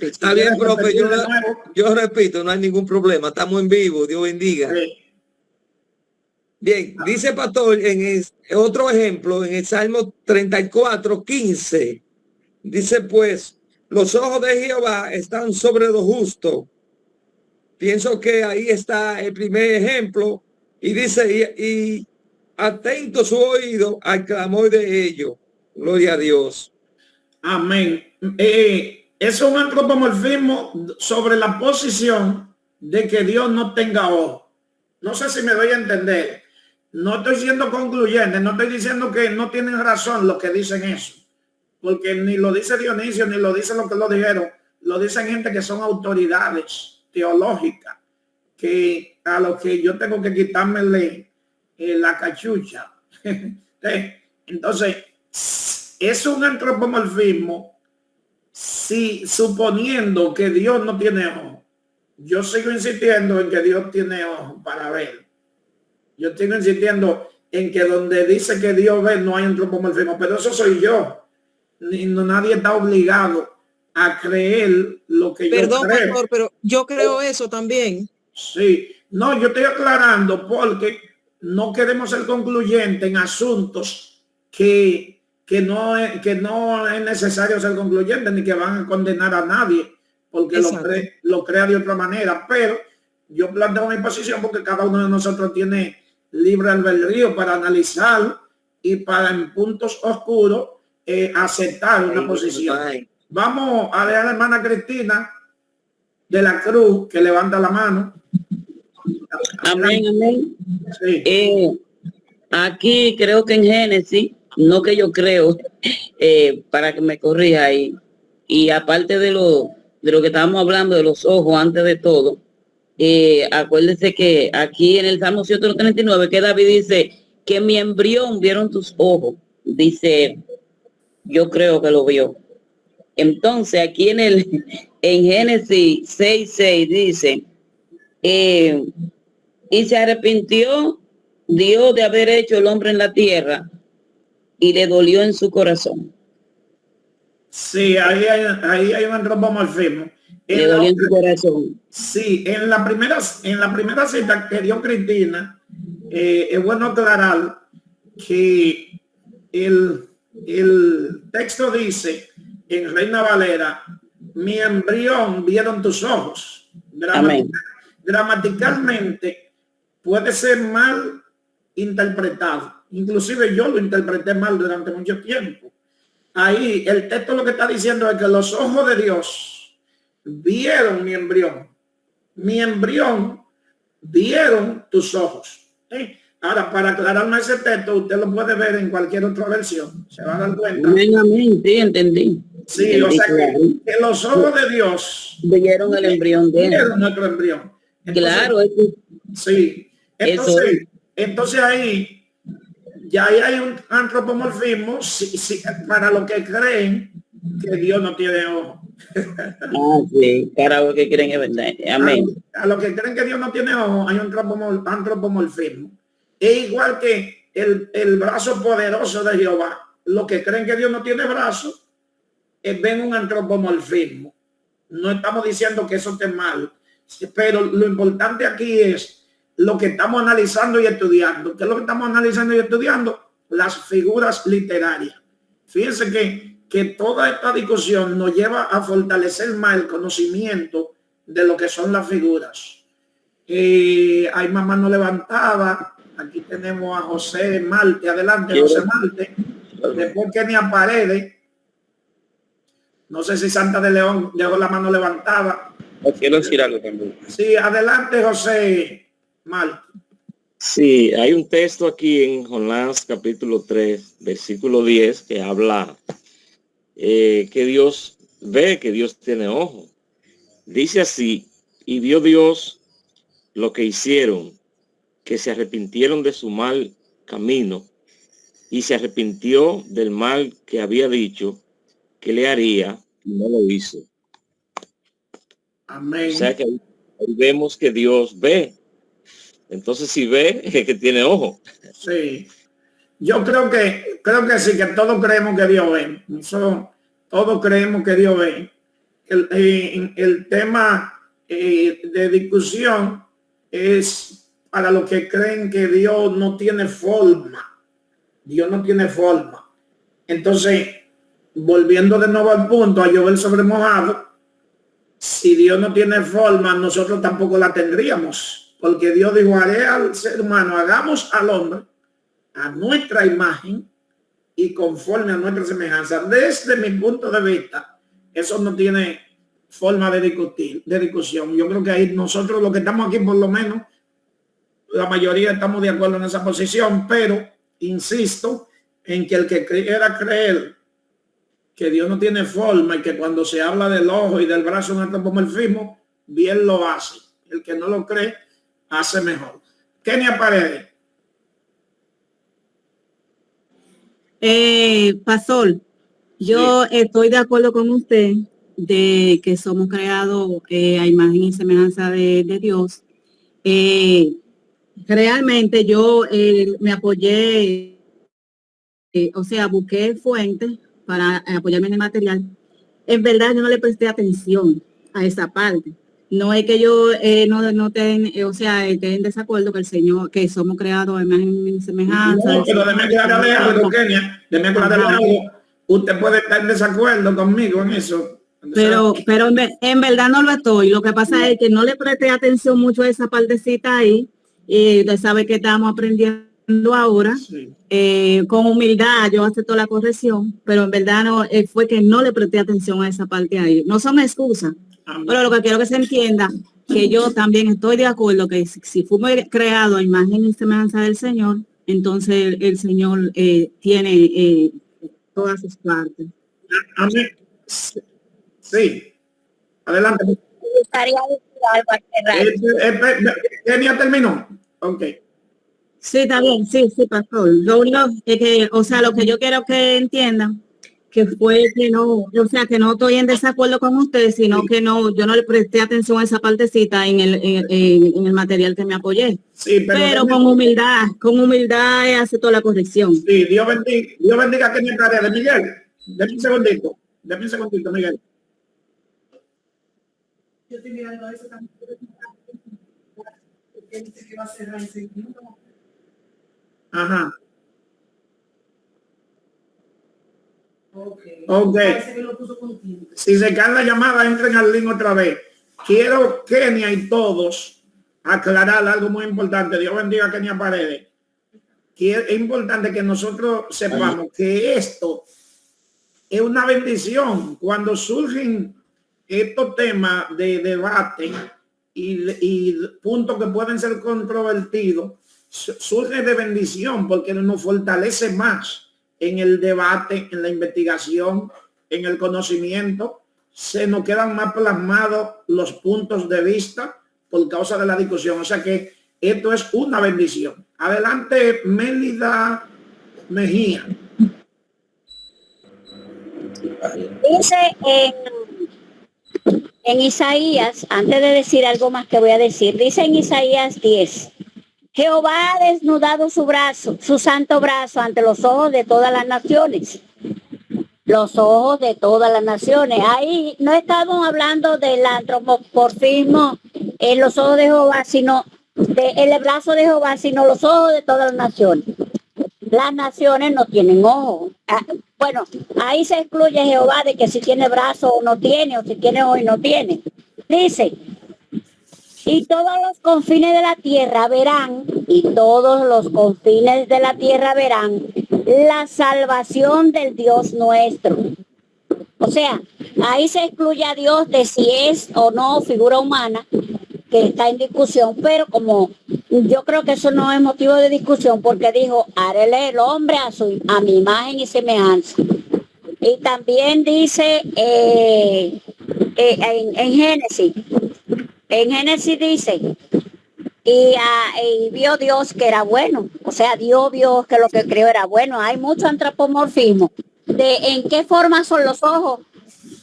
Está bien, profe, yo repito, no hay ningún problema, estamos en vivo, Dios bendiga. Sí. Bien, dice pastor, en otro ejemplo, en el Salmo 34:15, dice pues, los ojos de Jehová están sobre lo justo. Pienso que ahí está el primer ejemplo, y dice, y atento su oído al clamor de ellos. Gloria a Dios. Amén. Es un antropomorfismo sobre la posición de que Dios no tenga ojo. No sé si me doy a entender. No estoy siendo concluyente, no estoy diciendo que no tienen razón los que dicen eso, porque ni lo dice Dionisio, ni lo dice lo que lo dijeron, lo dicen gente que son autoridades teológicas, que a los que yo tengo que quitarme la cachucha. Entonces, es un antropomorfismo si suponiendo que Dios no tiene ojo. Yo sigo insistiendo en que Dios tiene ojo para ver. Yo sigo insistiendo en que donde dice que Dios ve no hay antropomorfismo, pero eso soy yo. Nadie está obligado a creer lo que yo creo. Perdón, pastor, pero yo creo eso también. Sí, no, yo estoy aclarando porque no queremos ser concluyentes en asuntos que no es necesario ser concluyente ni que van a condenar a nadie porque lo crea de otra manera, pero yo planteo mi posición porque cada uno de nosotros tiene libre albedrío para analizar y para en puntos oscuros aceptar una posición. Vamos a ver a la hermana Cristina de la Cruz que levanta la mano. Amén, amén. Sí. Aquí creo que en Génesis, no que yo creo, para que me corrija ahí, y aparte de lo que estábamos hablando de los ojos antes de todo, acuérdese que aquí en el Salmo 139 que David dice que mi embrión vieron tus ojos, dice, yo creo que lo vio. Entonces aquí en Génesis 6:6 dice, y se arrepintió Dios de haber hecho el hombre en la tierra y le dolió en su corazón. Sí, ahí hay un antropomorfismo. Le dolió en su corazón. Sí, en la primera cita que dio Cristina, es bueno aclarar que el texto dice en Reina Valera, mi embrión vieron tus ojos. Gramaticalmente puede ser mal interpretado. Inclusive yo lo interpreté mal durante mucho tiempo. Ahí el texto lo que está diciendo es que los ojos de Dios vieron mi embrión. Mi embrión vieron tus ojos. Ahora, para aclararme ese texto, usted lo puede ver en cualquier otra versión. Se va a dar cuenta. Amén, sí, entendí. Sí, entendí, o sea claro. que los ojos de Dios vieron el embrión de él. Vieron nuestro embrión. Entonces, claro. Sí. Entonces ahí ya ahí hay un antropomorfismo para los que creen que Dios no tiene ojo. Sí, para los que creen es verdad. Amén. A los que creen que Dios no tiene ojo hay un antropomorfismo. Es igual que el brazo poderoso de Jehová. Los que creen que Dios no tiene brazo ven un antropomorfismo. No estamos diciendo que eso esté mal, pero lo importante aquí es lo que estamos analizando y estudiando. ¿Qué es lo que estamos analizando y estudiando? Las figuras literarias. Fíjense que toda esta discusión nos lleva a fortalecer más el conocimiento de lo que son las figuras. Hay más mano levantada. Aquí tenemos a José Marte. Adelante, José Marte. Después Kenia Paredes. No sé si Santa de León dejó la mano levantada. Quiero decir algo también. Sí, adelante, José Marte. Sí, hay un texto aquí en Jonás capítulo 3, versículo 10, que habla que Dios ve, que Dios tiene ojo. Dice así: y vio Dios lo que hicieron, que se arrepintieron de su mal camino, y se arrepintió del mal que había dicho que le haría, y no lo hizo. Amén. O sea que ahí vemos que Dios ve. Entonces si ve, es que tiene ojo. Sí. Yo creo que sí, que todos creemos que Dios ve. Todos creemos que Dios ve. El tema de discusión es para los que creen que Dios no tiene forma. Dios no tiene forma. Entonces, volviendo de nuevo al punto, a llover sobre mojado, si Dios no tiene forma, nosotros tampoco la tendríamos. Porque Dios dijo: haré al ser humano, hagamos al hombre a nuestra imagen y conforme a nuestra semejanza. Desde mi punto de vista, eso no tiene forma de discusión. Yo creo que ahí nosotros, los que estamos aquí, por lo menos, la mayoría estamos de acuerdo en esa posición, pero insisto en que el que quiera creer que Dios no tiene forma y que cuando se habla del ojo y del brazo en antropomorfismo, bien lo hace. El que no lo cree, hace mejor. Kenia Paredes. Pastor, yo estoy de acuerdo con usted de que somos creados a imagen y semejanza de Dios. Realmente yo me apoyé, o sea, busqué fuentes para apoyarme en el material. En verdad yo no le presté atención a esa parte. No es que yo no esté en desacuerdo que el Señor, que somos creados a imagen y semejanza. No, pero déjame aclararle algo, Kenia. Déjame aclararle algo. Usted puede estar en desacuerdo conmigo en eso. Pero en verdad no lo estoy. Lo que pasa es que no le presté atención mucho a esa partecita ahí. Y usted sabe que estamos aprendiendo ahora. Sí. Con humildad yo acepto la corrección, pero en verdad no fue que no le presté atención a esa parte ahí. No son excusas. Pero lo que quiero que se entienda, que yo también estoy de acuerdo que si fuimos creados a imagen y semejanza del Señor, entonces el Señor tiene todas sus partes. Amén. Sí. Adelante. ¿Kenia terminó? Ok. Sí, está bien. Sí, pastor. Lo único es que, o sea, lo que yo quiero que entiendan, que fue que no, o sea, que no estoy en desacuerdo con ustedes, sino que no, yo no le presté atención a esa partecita en el material que me apoyé. Sí, pero con humildad aceptó la corrección. Sí, Dios bendiga que mi tarea. Miguel, déme un segundito, Miguel. Yo estoy mirando eso también. Él dice que va a cerrar el segundo. Ajá. Okay. Si se cae la llamada, entren al link otra vez. Quiero, Kenia y todos, aclarar algo muy importante. Dios bendiga a Kenia Paredes. Es importante que nosotros sepamos que esto es una bendición. Cuando surgen estos temas de debate y puntos que pueden ser controvertidos, surge de bendición porque nos fortalece más en el debate, en la investigación, en el conocimiento. Se nos quedan más plasmados los puntos de vista por causa de la discusión. O sea que esto es una bendición. Adelante, Mélida Mejía. Dice en Isaías, antes de decir algo más que voy a decir, dice en Isaías 10, Jehová ha desnudado su brazo, su santo brazo ante los ojos de todas las naciones. Los ojos de todas las naciones. Ahí no estamos hablando del antropomorfismo en los ojos de Jehová, sino el brazo de Jehová, sino los ojos de todas las naciones. Las naciones no tienen ojos. Bueno, ahí se excluye Jehová de que si tiene brazo o no tiene, o si tiene ojo y no tiene. Dice, y todos los confines de la tierra verán, y todos los confines de la tierra verán la salvación del Dios nuestro. O sea, ahí se excluye a Dios de si es o no figura humana, que está en discusión, pero como yo creo que eso no es motivo de discusión, porque dijo, haré el hombre a mi imagen y semejanza. Y también dice en Génesis dice, y vio Dios que era bueno, o sea, Dios vio que lo que creó era bueno. Hay mucho antropomorfismo de en qué forma son los ojos,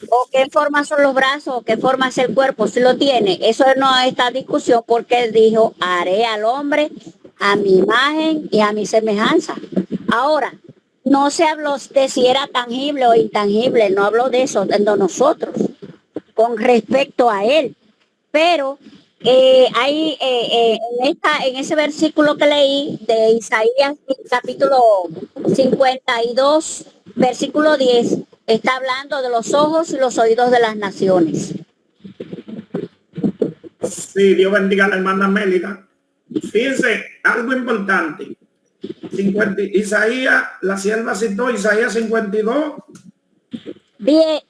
o qué forma son los brazos, o qué forma es el cuerpo, si lo tiene. Eso no está en discusión, porque él dijo, haré al hombre a mi imagen y a mi semejanza. Ahora, no se habló de si era tangible o intangible, no habló de eso, de nosotros, con respecto a él. Pero hay en ese versículo que leí de Isaías capítulo 52, versículo 10, está hablando de los ojos y los oídos de las naciones. Sí, Dios bendiga a la hermana Mélida. Fíjense, algo importante. Isaías, la sierva citó Isaías 52. 10.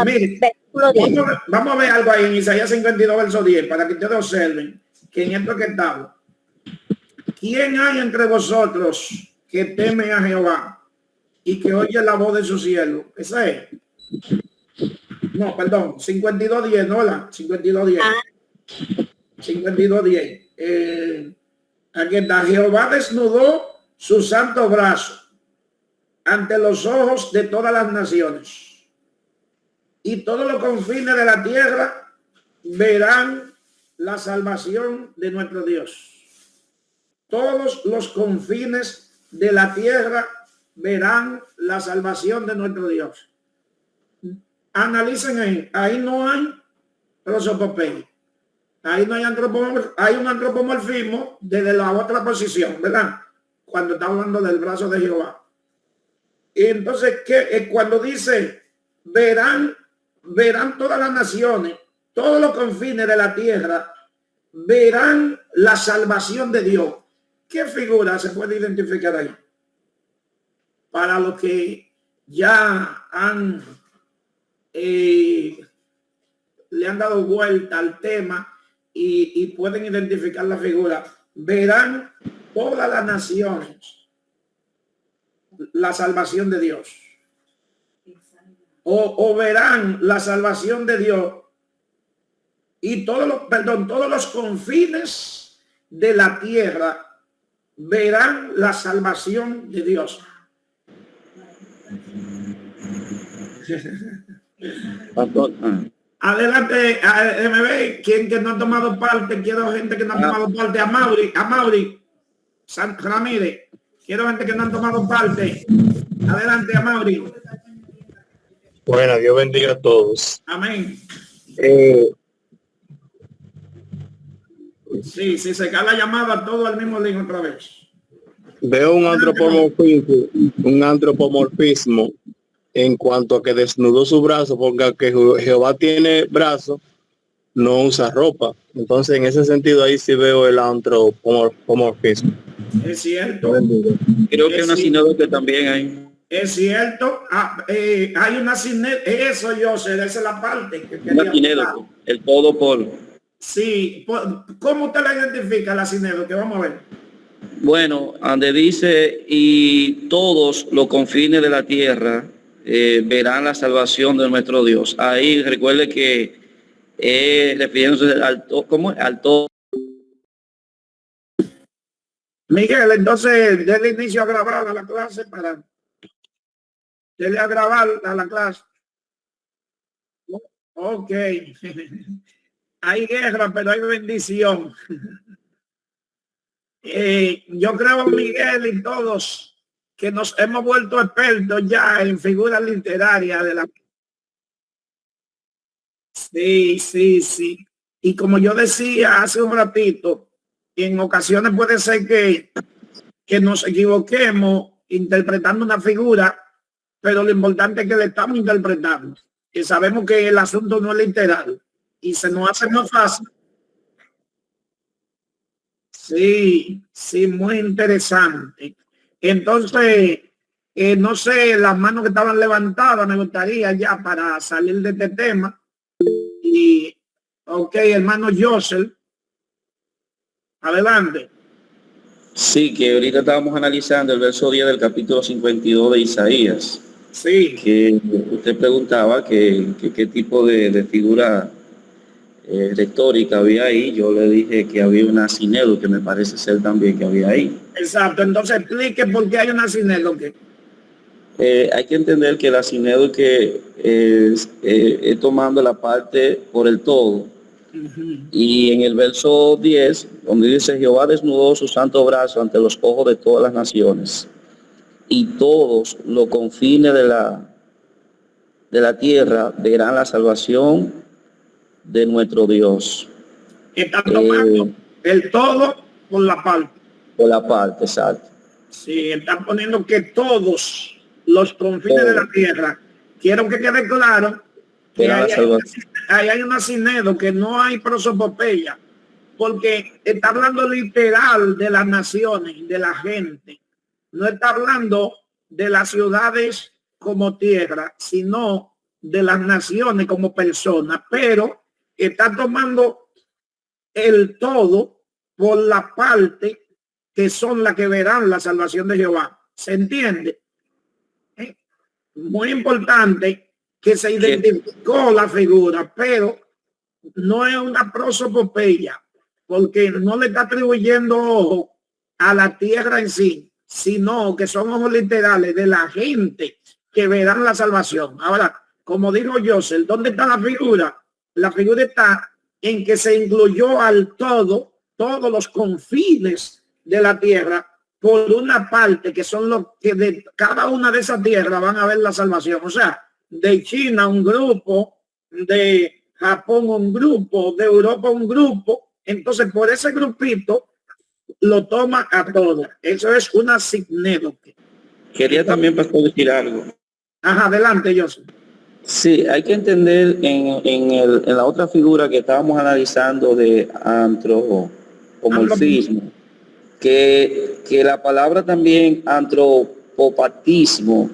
Mire, vamos a ver algo ahí en Isaías 52, verso 10, para que ustedes observen que en esto que estamos. ¿Quién hay entre vosotros que teme a Jehová y que oye la voz de su siervo? Esa es. No, perdón, 52:10, no la 52:10. 52:10. Aquí está, Jehová desnudó su santo brazo ante los ojos de todas las naciones, y todos los confines de la tierra verán la salvación de nuestro Dios. Todos los confines de la tierra verán la salvación de nuestro Dios. Analicen ahí no hay prosopopeya. Ahí no hay antropomorfismo, hay un antropomorfismo desde la otra posición, ¿verdad? Cuando está hablando del brazo de Jehová. Y entonces, cuando dice, verán todas las naciones, todos los confines de la tierra, verán la salvación de Dios. ¿Qué figura se puede identificar ahí? Para los que ya le han dado vuelta al tema y pueden identificar la figura, verán todas las naciones la salvación de Dios. O verán la salvación de Dios y todos los confines de la tierra verán la salvación de Dios. Adelante, MB, quien que no ha tomado parte, quiero gente que no ha tomado parte, a Mauri Ramírez, quiero gente que no han tomado parte. Adelante, a Mauri. Bueno, Dios bendiga a todos. Amén. Sí, si se cae la llamada, todo al mismo link otra vez. Veo un antropomorfismo en cuanto a que desnudó su brazo, porque aunque Jehová tiene brazo, no usa ropa. Entonces, en ese sentido, ahí sí veo el antropomorfismo. Es cierto. Creo que una sinédoque también hay. Es cierto. Hay una sinédoque. Eso yo sé, esa es la parte que una sinédoque, el todo por. Sí. ¿Cómo usted la identifica, la sinédoque? Vamos a ver. Bueno, donde dice, y todos los confines de la tierra verán la salvación de nuestro Dios. Ahí recuerde que refiriéndose al todo Miguel, entonces, déle inicio a grabar a la clase para... Dele a grabar a la clase. Ok. Hay guerra, pero hay bendición. Yo creo, Miguel y todos, que nos hemos vuelto expertos ya en figuras literarias de la... Sí. Y como yo decía hace un ratito, en ocasiones puede ser que nos equivoquemos interpretando una figura, pero lo importante es que le estamos interpretando, que sabemos que el asunto no es literal y se nos hace más fácil. Sí, muy interesante. Entonces, no sé, las manos que estaban levantadas, me gustaría ya para salir de este tema. Y, ok, hermano Joseph, adelante. Sí, que ahorita estábamos analizando el verso 10 del capítulo 52 de Isaías. Sí. Que usted preguntaba qué tipo de figura retórica había ahí. Yo le dije que había una sinédoque, que me parece ser también que había ahí. Exacto, entonces explique por qué hay una sinédoque. Hay que entender que la sinédoque es tomando la parte por el todo. Y en el verso 10, donde dice: Jehová desnudó su santo brazo ante los ojos de todas las naciones, y todos los confines de la tierra verán la salvación de nuestro Dios. Está tomando el todo por la parte. Por la parte, exacto. Sí, están poniendo que todos los confines de la tierra. Quiero que quede claro que ahí hay una sinedo, que no hay prosopopeya, porque está hablando literal de las naciones, de la gente. No está hablando de las ciudades como tierra, sino de las naciones como personas, pero está tomando el todo por la parte que son las que verán la salvación de Jehová. ¿Se entiende? Muy importante que se identificó la figura, pero no es una prosopopeya, porque no le está atribuyendo ojo a la tierra en sí, sino que son ojos literales de la gente que verán la salvación. Ahora, como dijo Joseph, ¿dónde está la figura? La figura está en que se incluyó al todo, todos los confines de la tierra, por una parte que son los que de cada una de esas tierras van a ver la salvación. O sea, de China un grupo, de Japón un grupo, de Europa un grupo. Entonces, por ese grupito lo toma a todo. Eso es una sinédoque. Quería también, pastor, decir algo. Ajá, adelante, Joseph. Sí, hay que entender en la otra figura que estábamos analizando de antropomorfismo, que la palabra también antropopatismo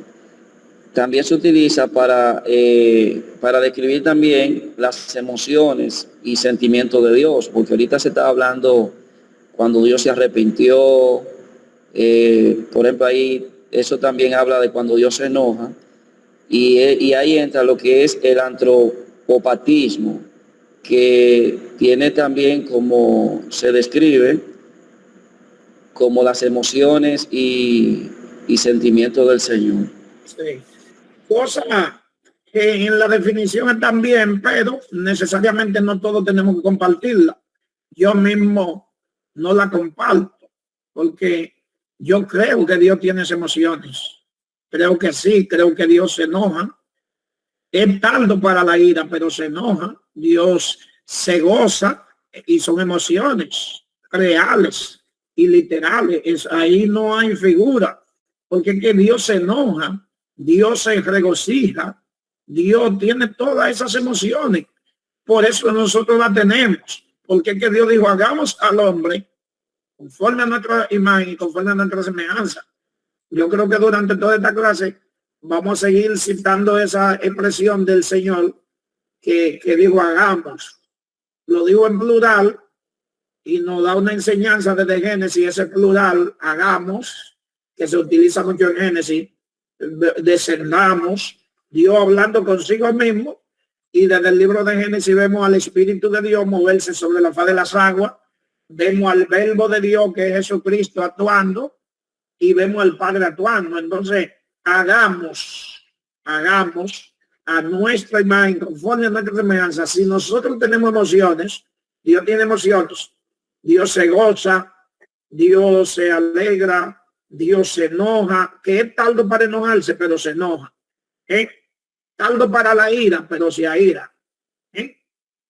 también se utiliza para describir también las emociones y sentimientos de Dios, porque ahorita se está hablando cuando Dios se arrepintió, por ejemplo, ahí eso también habla de cuando Dios se enoja, y ahí entra lo que es el antropopatismo, que tiene también, como se describe, como las emociones y sentimientos del Señor. Sí. Cosa que en la definición también, pero necesariamente no todos tenemos que compartirla. Yo mismo no la comparto, porque yo creo que Dios tiene emociones. Creo que sí, creo que Dios se enoja. Es tardo para la ira, pero se enoja. Dios se goza y son emociones reales y literales. Ahí no hay figura, porque es que Dios se enoja. Dios se regocija, Dios tiene todas esas emociones, por eso nosotros la tenemos, porque es que Dios dijo: hagamos al hombre conforme a nuestra imagen y conforme a nuestra semejanza. Yo creo que durante toda esta clase vamos a seguir citando esa expresión del Señor que dijo: hagamos. Lo digo en plural y nos da una enseñanza desde Génesis, ese plural, hagamos, que se utiliza mucho en Génesis. Descendamos, Dios hablando consigo mismo, y desde el libro de Génesis vemos al Espíritu de Dios moverse sobre la faz de las aguas vemos al verbo de Dios, que es Jesucristo, actuando, y vemos al Padre actuando. Entonces, hagamos a nuestra imagen, conforme a nuestra semejanza. Si nosotros tenemos emociones, Dios tiene emociones. Dios se goza, Dios se alegra, Dios se enoja, que es tardo para enojarse, pero se enoja. Tardo para la ira, pero se aira.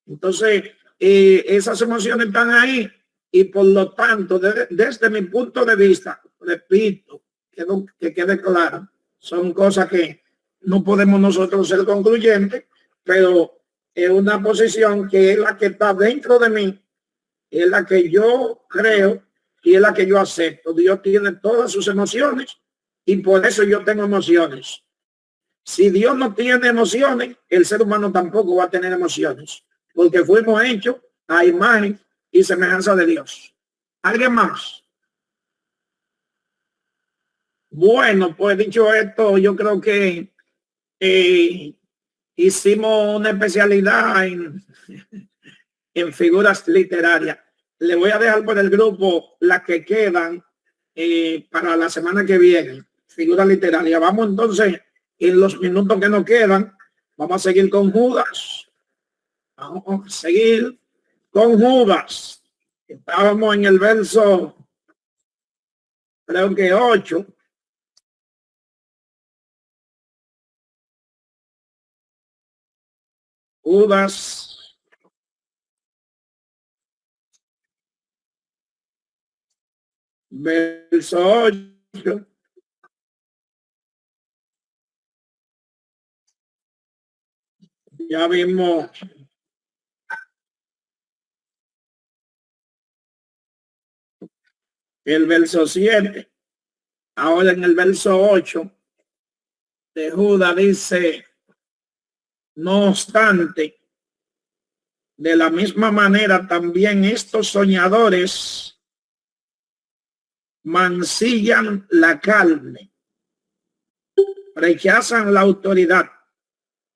Entonces, esas emociones están ahí, y por lo tanto, desde mi punto de vista, repito, que quede claro, son cosas que no podemos nosotros ser concluyentes, pero es una posición que es la que está dentro de mí, es la que yo creo y es la que yo acepto. Dios tiene todas sus emociones y por eso yo tengo emociones. Si Dios no tiene emociones, el ser humano tampoco va a tener emociones, porque fuimos hechos a imagen y semejanza de Dios. ¿Alguien más? Bueno, pues dicho esto, yo creo que hicimos una especialidad en figuras literarias. Le voy a dejar por el grupo las que quedan para la semana que viene. Figuras literarias. Vamos entonces, en los minutos que nos quedan, vamos a seguir con Judas. Vamos a seguir con Judas. Estábamos en el verso, creo que 8. Judas, verso 8. Ya vimos el verso 7. Ahora en el verso 8 de Judas dice: no obstante, de la misma manera también estos soñadores mancillan la carne, rechazan la autoridad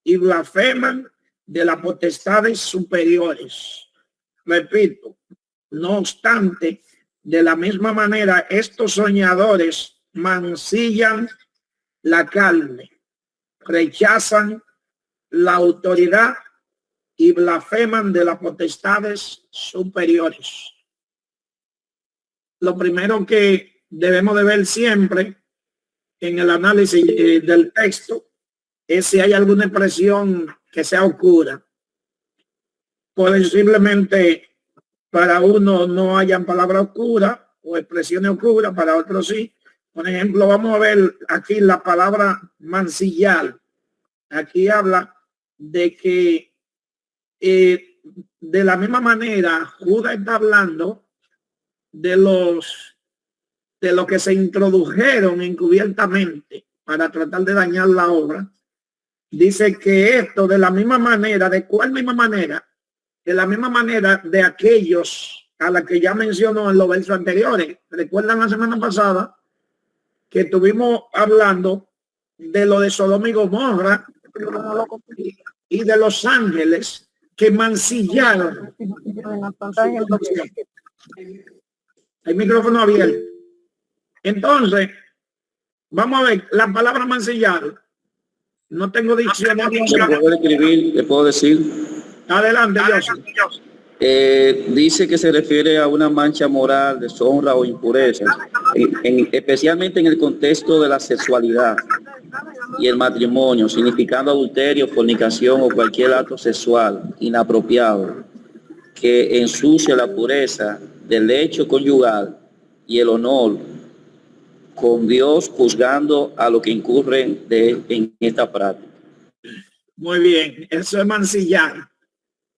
y blasfeman de las potestades superiores. Repito, no obstante, de la misma manera estos soñadores mancillan la carne, rechazan la autoridad y blasfeman de las potestades superiores. Lo primero que debemos de ver siempre en el análisis del texto es si hay alguna expresión que sea oscura. Posiblemente para uno no hayan palabras oscuras o expresiones oscuras, para otros sí. Por ejemplo, vamos a ver aquí la palabra mancillar. Aquí habla de que de la misma manera Judas está hablando de los que se introdujeron encubiertamente para tratar de dañar la obra. Dice que esto de la misma manera, ¿de cuál misma manera? De la misma manera de aquellos a la que ya mencionó en los versos anteriores. ¿Recuerdan la semana pasada que estuvimos hablando de lo de Sodoma y Gomorra y de los ángeles que mancillaron? El micrófono abierto. Entonces, vamos a ver, la palabra mancillar. No tengo diccionario. ¿Le puedo decir? Adelante, dice que se refiere a una mancha moral, deshonra o impureza, especialmente en el contexto de la sexualidad y el matrimonio, significando adulterio, fornicación o cualquier acto sexual inapropiado que ensucia la pureza del hecho conyugal y el honor con Dios, juzgando a los que incurren en esta práctica. Muy bien, eso es mancillar.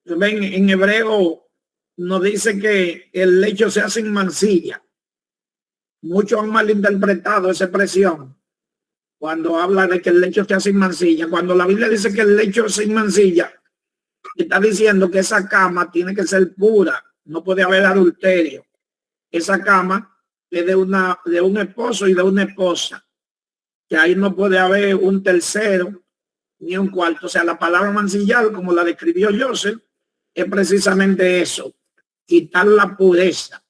Ven, en hebreo nos dice que el lecho se hace en mancilla. Muchos han malinterpretado esa expresión cuando habla de que el lecho se hace en mancilla. Cuando la Biblia dice que el lecho es en mancilla, está diciendo que esa cama tiene que ser pura, no puede haber adulterio. Esa cama es de un esposo y de una esposa, que ahí no puede haber un tercero ni un cuarto. O sea, la palabra mancillar, como la describió Joseph, es precisamente eso. quitar la pureza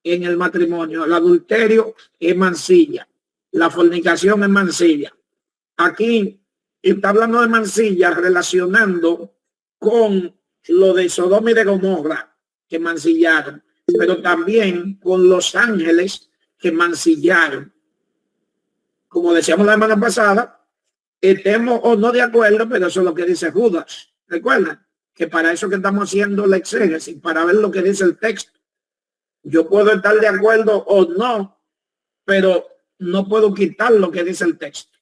en el matrimonio. El adulterio es mancilla, la fornicación es mancilla. Aquí está hablando de mancilla relacionando con lo de Sodoma y de Gomorra, que mancillaron, pero también con los ángeles que mancillaron. Como decíamos la semana pasada, estemos o no de acuerdo, pero eso es lo que dice Judas. Recuerda que para eso que estamos haciendo la exégesis, para ver lo que dice el texto. Yo puedo estar de acuerdo o no, pero no puedo quitar lo que dice el texto.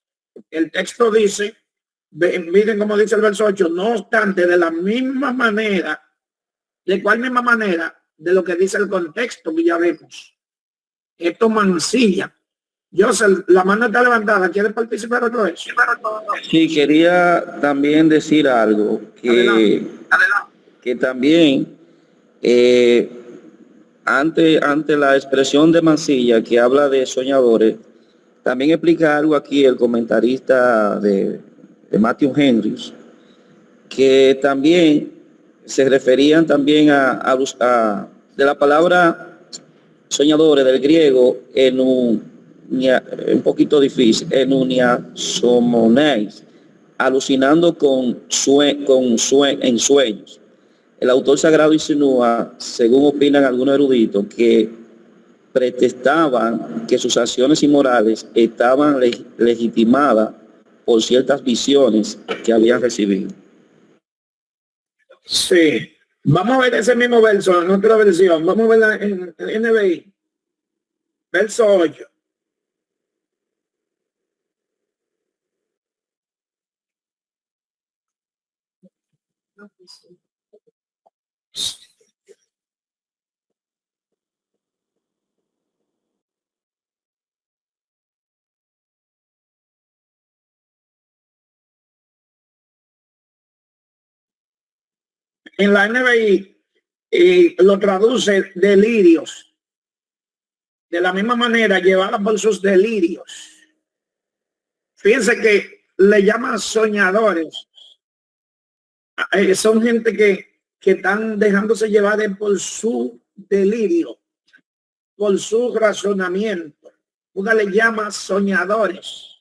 El texto dice, miren cómo dice el verso 8, no obstante, de la misma manera, ¿de cuál misma manera? De lo que dice el contexto que ya vemos. Esto mancilla. Joseph, la mano está levantada. ¿Quieres participar otra vez? Sí, quería también decir algo que también ante la expresión de mancilla que habla de soñadores, también explica algo aquí el comentarista de Matthew Henry, que también se referían también de la palabra soñadores del griego en un poquito difícil, somonéis, alucinando en sueños. El autor sagrado insinúa, según opinan algunos eruditos, que pretestaban que sus acciones inmorales estaban legitimadas por ciertas visiones que habían recibido. Sí, vamos a ver ese mismo verso en otra versión. Vamos a verla en NBI. Verso 8. En la NBI lo traduce delirios. De la misma manera, llevada por sus delirios. Fíjense que le llaman soñadores. Son gente que están dejándose llevar por su delirio, por su razonamiento. Una le llama soñadores.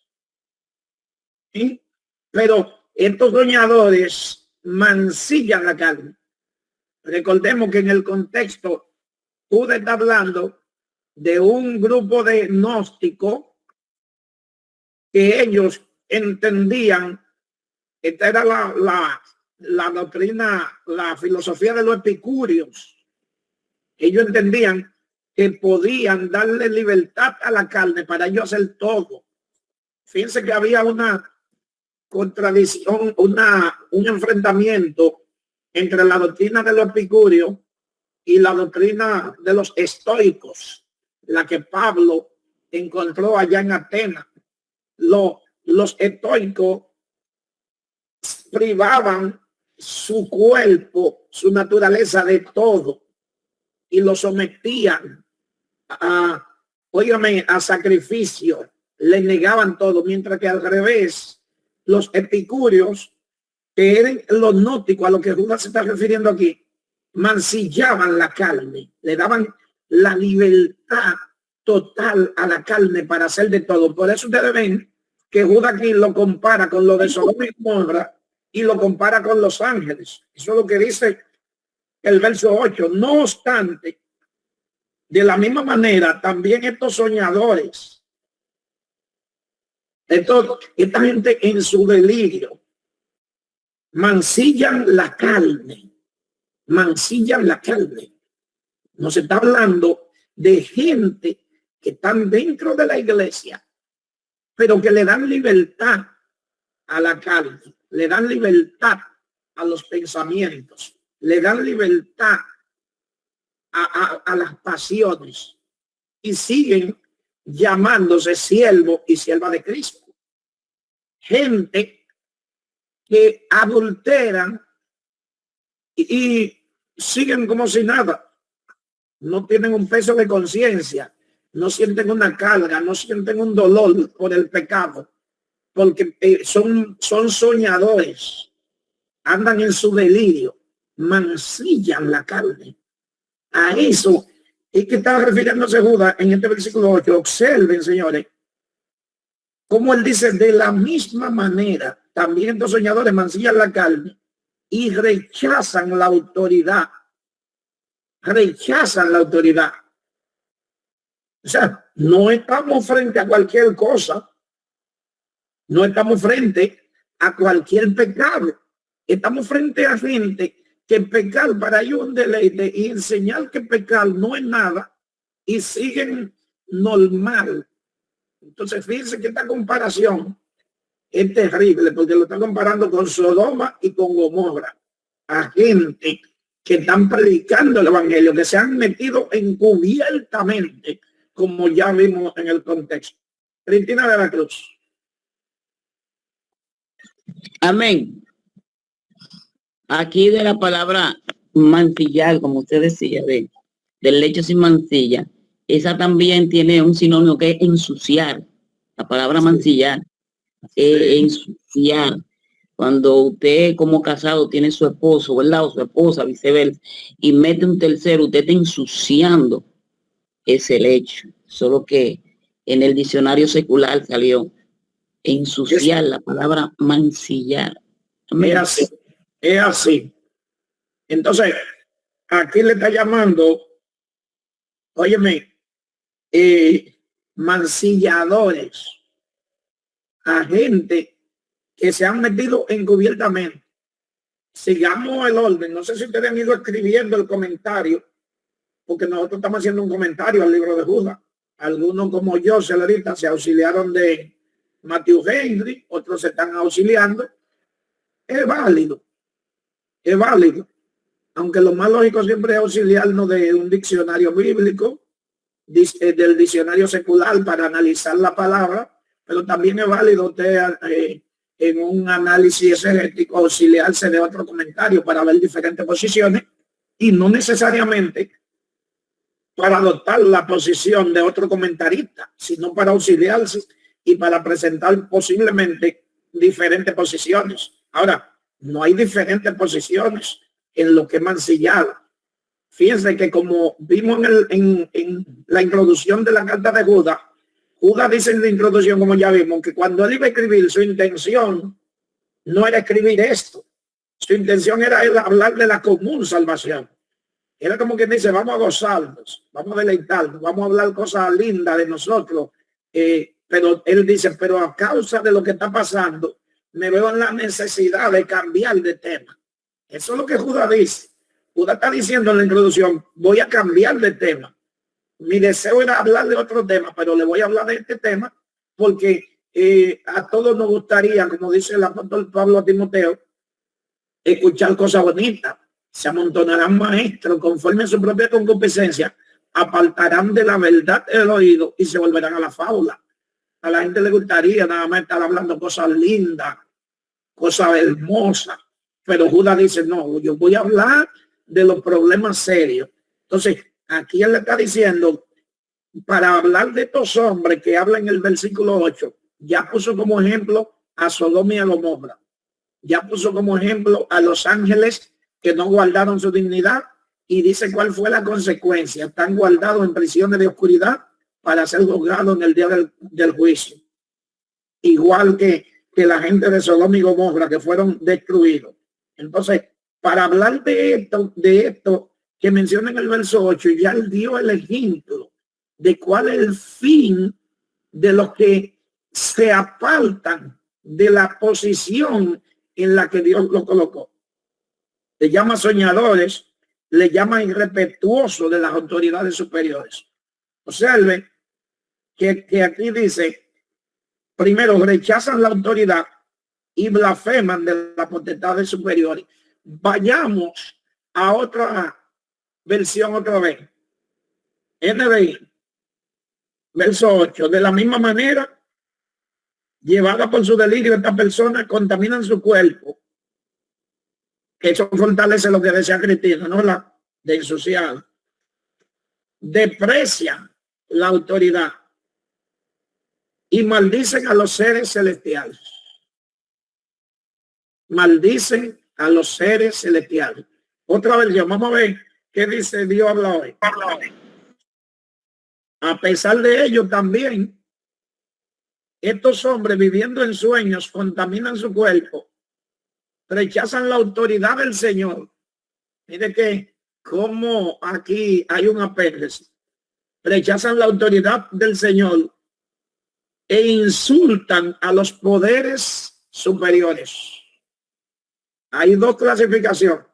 ¿Sí? Pero estos soñadores mancillan la carne. Recordemos que en el contexto Judas está hablando de un grupo de gnósticos que ellos entendían, esta era la doctrina, la filosofía de los epicúreos. Ellos entendían que podían darle libertad a la carne para ellos hacer todo. Fíjense que había una contradicción, un enfrentamiento entre la doctrina de los epicúreos y la doctrina de los estoicos, la que Pablo encontró allá en Atenas. Los estoicos privaban su cuerpo, su naturaleza de todo y lo sometían a sacrificio, le negaban todo, mientras que al revés, los epicúreos, que eran los gnósticos a lo que Judas se está refiriendo aquí, mancillaban la carne, le daban la libertad total a la carne para hacer de todo. Por eso ustedes ven que Judas aquí lo compara con lo de Sodoma y Gomorra y lo compara con los ángeles. Eso es lo que dice el verso 8. No obstante, de la misma manera, también estos soñadores, esta gente en su delirio, mancillan la carne, mancillan la carne. Nos está hablando de gente que están dentro de la iglesia, pero que le dan libertad a la carne, le dan libertad a los pensamientos, le dan libertad a las pasiones y siguen llamándose siervo y sierva de Cristo. Gente que adulteran y siguen como si nada. No tienen un peso de conciencia, no sienten una carga, no sienten un dolor por el pecado, porque son soñadores, andan en su delirio, mancillan la carne. A eso es que está refiriéndose Judas en este versículo 8. Observen, señores, como él dice, de la misma manera, también estos soñadores mancillan la carne y rechazan la autoridad. Rechazan la autoridad. O sea, no estamos frente a cualquier cosa. No estamos frente a cualquier pecado. Estamos frente a gente que pecar para ellos es un deleite y enseñar que pecar no es nada y siguen normal. Entonces, fíjense que esta comparación es terrible porque lo está comparando con Sodoma y con Gomorra. A gente que están predicando el evangelio, que se han metido encubiertamente, como ya vimos en el contexto. Cristina de la Cruz. Amén. Aquí de la palabra mancillar, como usted decía, del lecho sin mancilla, esa también tiene un sinónimo que es ensuciar. La palabra mancillar es ensuciar. Cuando usted como casado tiene su esposo, ¿verdad? O su esposa, viceversa, y mete un tercero, usted está ensuciando ese lecho. Solo que en el diccionario secular salió ensuciar, la palabra mancillar. Amén. Es así, es así. Entonces, aquí le está llamando, óyeme, mancilladores a gente que se han metido encubiertamente. Sigamos el orden. No sé si ustedes han ido escribiendo el comentario, porque nosotros estamos haciendo un comentario al libro de Judas. Algunos como yo, Celerita, se auxiliaron de Matthew Henry, otros se están auxiliando. Es válido, es válido. Aunque lo más lógico siempre es auxiliarnos de un diccionario bíblico, del diccionario secular para analizar la palabra, pero también es válido usted en un análisis exegético auxiliarse de otro comentario para ver diferentes posiciones y no necesariamente para adoptar la posición de otro comentarista, sino para auxiliarse y para presentar posiblemente diferentes posiciones. Ahora, no hay diferentes posiciones en lo que es mancillar. Fíjense que como vimos en la introducción de la carta de Judas, Judas dice en la introducción, como ya vimos, que cuando él iba a escribir, su intención no era escribir esto. Su intención era hablar de la común salvación. Era como quien dice, vamos a gozarnos, vamos a deleitarnos, vamos a hablar cosas lindas de nosotros. Pero él dice, pero a causa de lo que está pasando, me veo en la necesidad de cambiar de tema. Eso es lo que Judas dice. Judas está diciendo en la introducción, voy a cambiar de tema. Mi deseo era hablar de otro tema, pero le voy a hablar de este tema porque a todos nos gustaría, como dice el apóstol Pablo a Timoteo, escuchar cosas bonitas. Se amontonarán maestros conforme a su propia concupiscencia, apartarán de la verdad el oído y se volverán a la fábula. A la gente le gustaría nada más estar hablando cosas lindas, cosas hermosas, pero Judas dice, no, yo voy a hablar de los problemas serios. Entonces, aquí él le está diciendo, para hablar de estos hombres que hablan en el versículo 8, ya puso como ejemplo a Sodoma y a Gomorra, ya puso como ejemplo a los ángeles que no guardaron su dignidad y dice cuál fue la consecuencia. Están guardados en prisiones de oscuridad para ser juzgados en el día del juicio. Igual que la gente de Sodoma y Gomorra que fueron destruidos. Entonces, para hablar de esto que menciona en el verso 8, ya él dio el ejemplo de cuál es el fin de los que se apartan de la posición en la que Dios lo colocó. Le llama soñadores, le llama irrespetuoso de las autoridades superiores. Observe que aquí dice, primero rechazan la autoridad y blasfeman de las potestades superiores. Vayamos a otra versión otra vez. NBI, verso 8. De la misma manera, llevada por su delirio, estas personas contaminan su cuerpo. Eso fortalece lo que decía Cristina, ¿no? La de ensuciar. Desprecian la autoridad y maldicen a los seres celestiales. Maldicen a los seres celestiales. Otra versión, vamos a ver qué dice Dios habla hoy. A pesar de ello también, estos hombres viviendo en sueños contaminan su cuerpo, rechazan la autoridad del Señor. Mire que como aquí hay un apéndice. Rechazan la autoridad del Señor e insultan a los poderes superiores. Hay dos clasificaciones.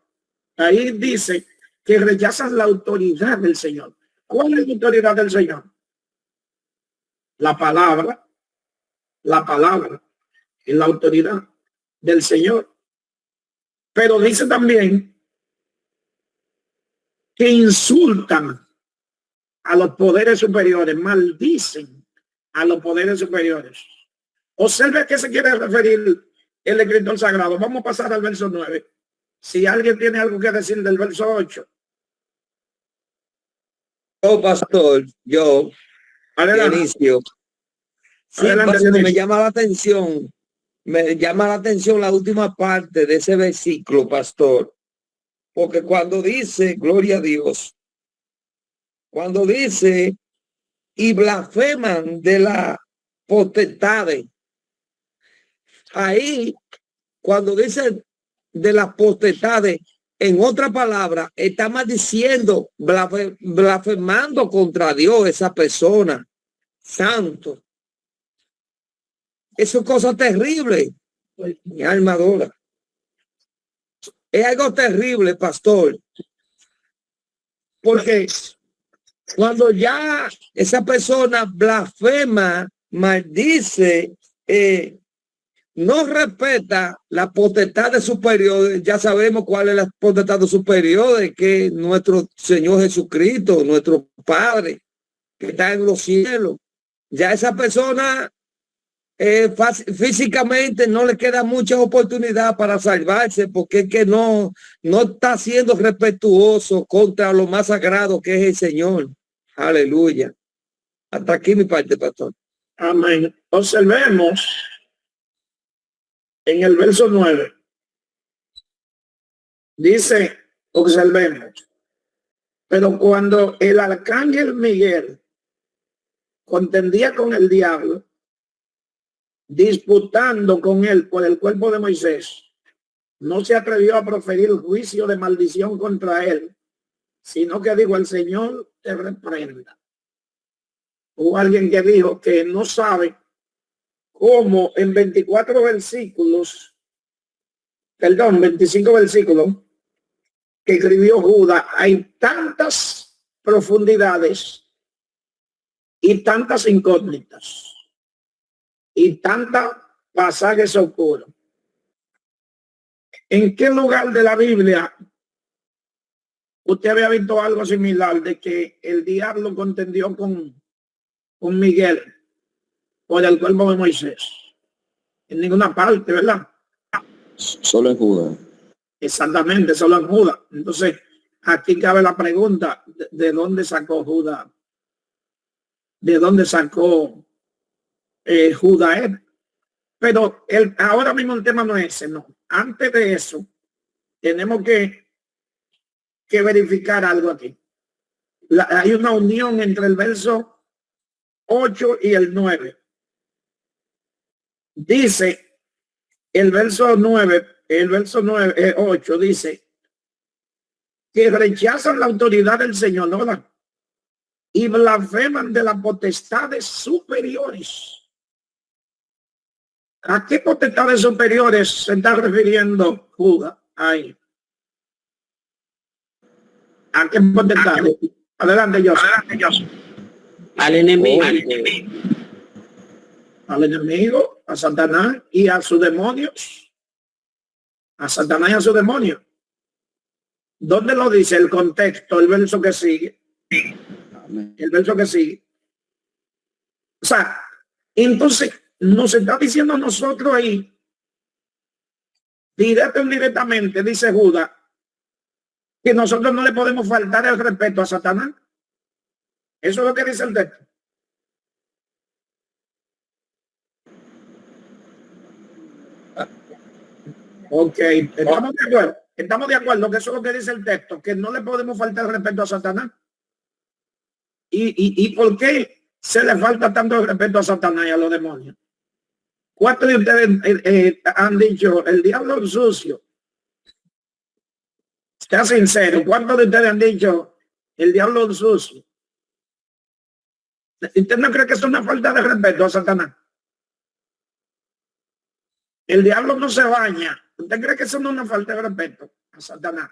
Ahí dice que rechazan la autoridad del Señor. ¿Cuál es la autoridad del Señor? La palabra es la autoridad del Señor. Pero dice también que insultan a los poderes superiores, maldicen a los poderes superiores. Observe a qué se quiere referir el escritor sagrado. Vamos a pasar al verso 9. Si alguien tiene algo que decir del verso 8. Oh, pastor, yo, Adelante. inicio. Sí, Adelante, pastor, me Dionisio. llama la atención la última parte de ese versículo, pastor. Porque cuando dice, gloria a Dios, cuando dice, y blasfeman de la potestad, ahí, cuando dice de las potestades, en otra palabra, está maldiciendo, blasfemando contra Dios, esa persona, santo. Eso es cosa terrible. Mi alma adora. Es algo terrible, pastor. Porque cuando ya esa persona blasfema, maldice, no respeta la potestad superior, ya sabemos cuál es la potestad superior, que nuestro Señor Jesucristo, nuestro Padre, que está en los cielos. Ya esa persona físicamente no le queda mucha oportunidad para salvarse, porque es que no está siendo respetuoso contra lo más sagrado que es el Señor. Aleluya. Hasta aquí mi parte, pastor. Amén. Observemos en el verso 9. Dice, observemos, pero cuando el arcángel Miguel contendía con el diablo, disputando con él por el cuerpo de Moisés, no se atrevió a proferir juicio de maldición contra él, sino que dijo, el Señor te reprenda. Hubo alguien que dijo que no sabe cómo en 24 versículos, 25 versículos que escribió Judas, hay tantas profundidades y tantas incógnitas y tantos pasajes oscuros. ¿En qué lugar de la Biblia usted había visto algo similar de que el diablo contendió con Miguel por el cuerpo de Moisés? En ninguna parte, ¿verdad? Solo en Judas. Exactamente, solo en Judas. Entonces, aquí cabe la pregunta, ¿de dónde sacó Judas? ¿De dónde sacó Judas? Pero ahora mismo el tema no es ese, no. Antes de eso, tenemos que verificar algo aquí. Hay una unión entre el verso 8 y el 9. Dice el verso 8 dice que rechazan la autoridad del Señor, ¿no? Y blasfeman de las potestades superiores. ¿A qué potestades superiores se está refiriendo Judas ahí? ¿A qué potestades? Adelante, Joseph. Al enemigo. Al enemigo, a Satanás y a sus demonios. A Satanás y a sus demonios. ¿Dónde lo dice el contexto? El verso que sigue. El verso que sigue. O sea, entonces nos está diciendo a nosotros ahí, directo o indirectamente, dice Judas, que nosotros no le podemos faltar el respeto a Satanás. Eso es lo que dice el texto. Ok, estamos de acuerdo. Estamos de acuerdo que eso es lo que dice el texto, que no le podemos faltar el respeto a Satanás. ¿Y por qué se le falta tanto el respeto a Satanás y a los demonios? ¿Cuántos de ustedes han dicho el diablo es sucio? Sea sincero, ¿cuántos de ustedes han dicho el diablo es sucio? ¿Usted no cree que es una falta de respeto a Satanás? El diablo no se baña. ¿Usted cree que eso no es una falta de respeto a Satanás?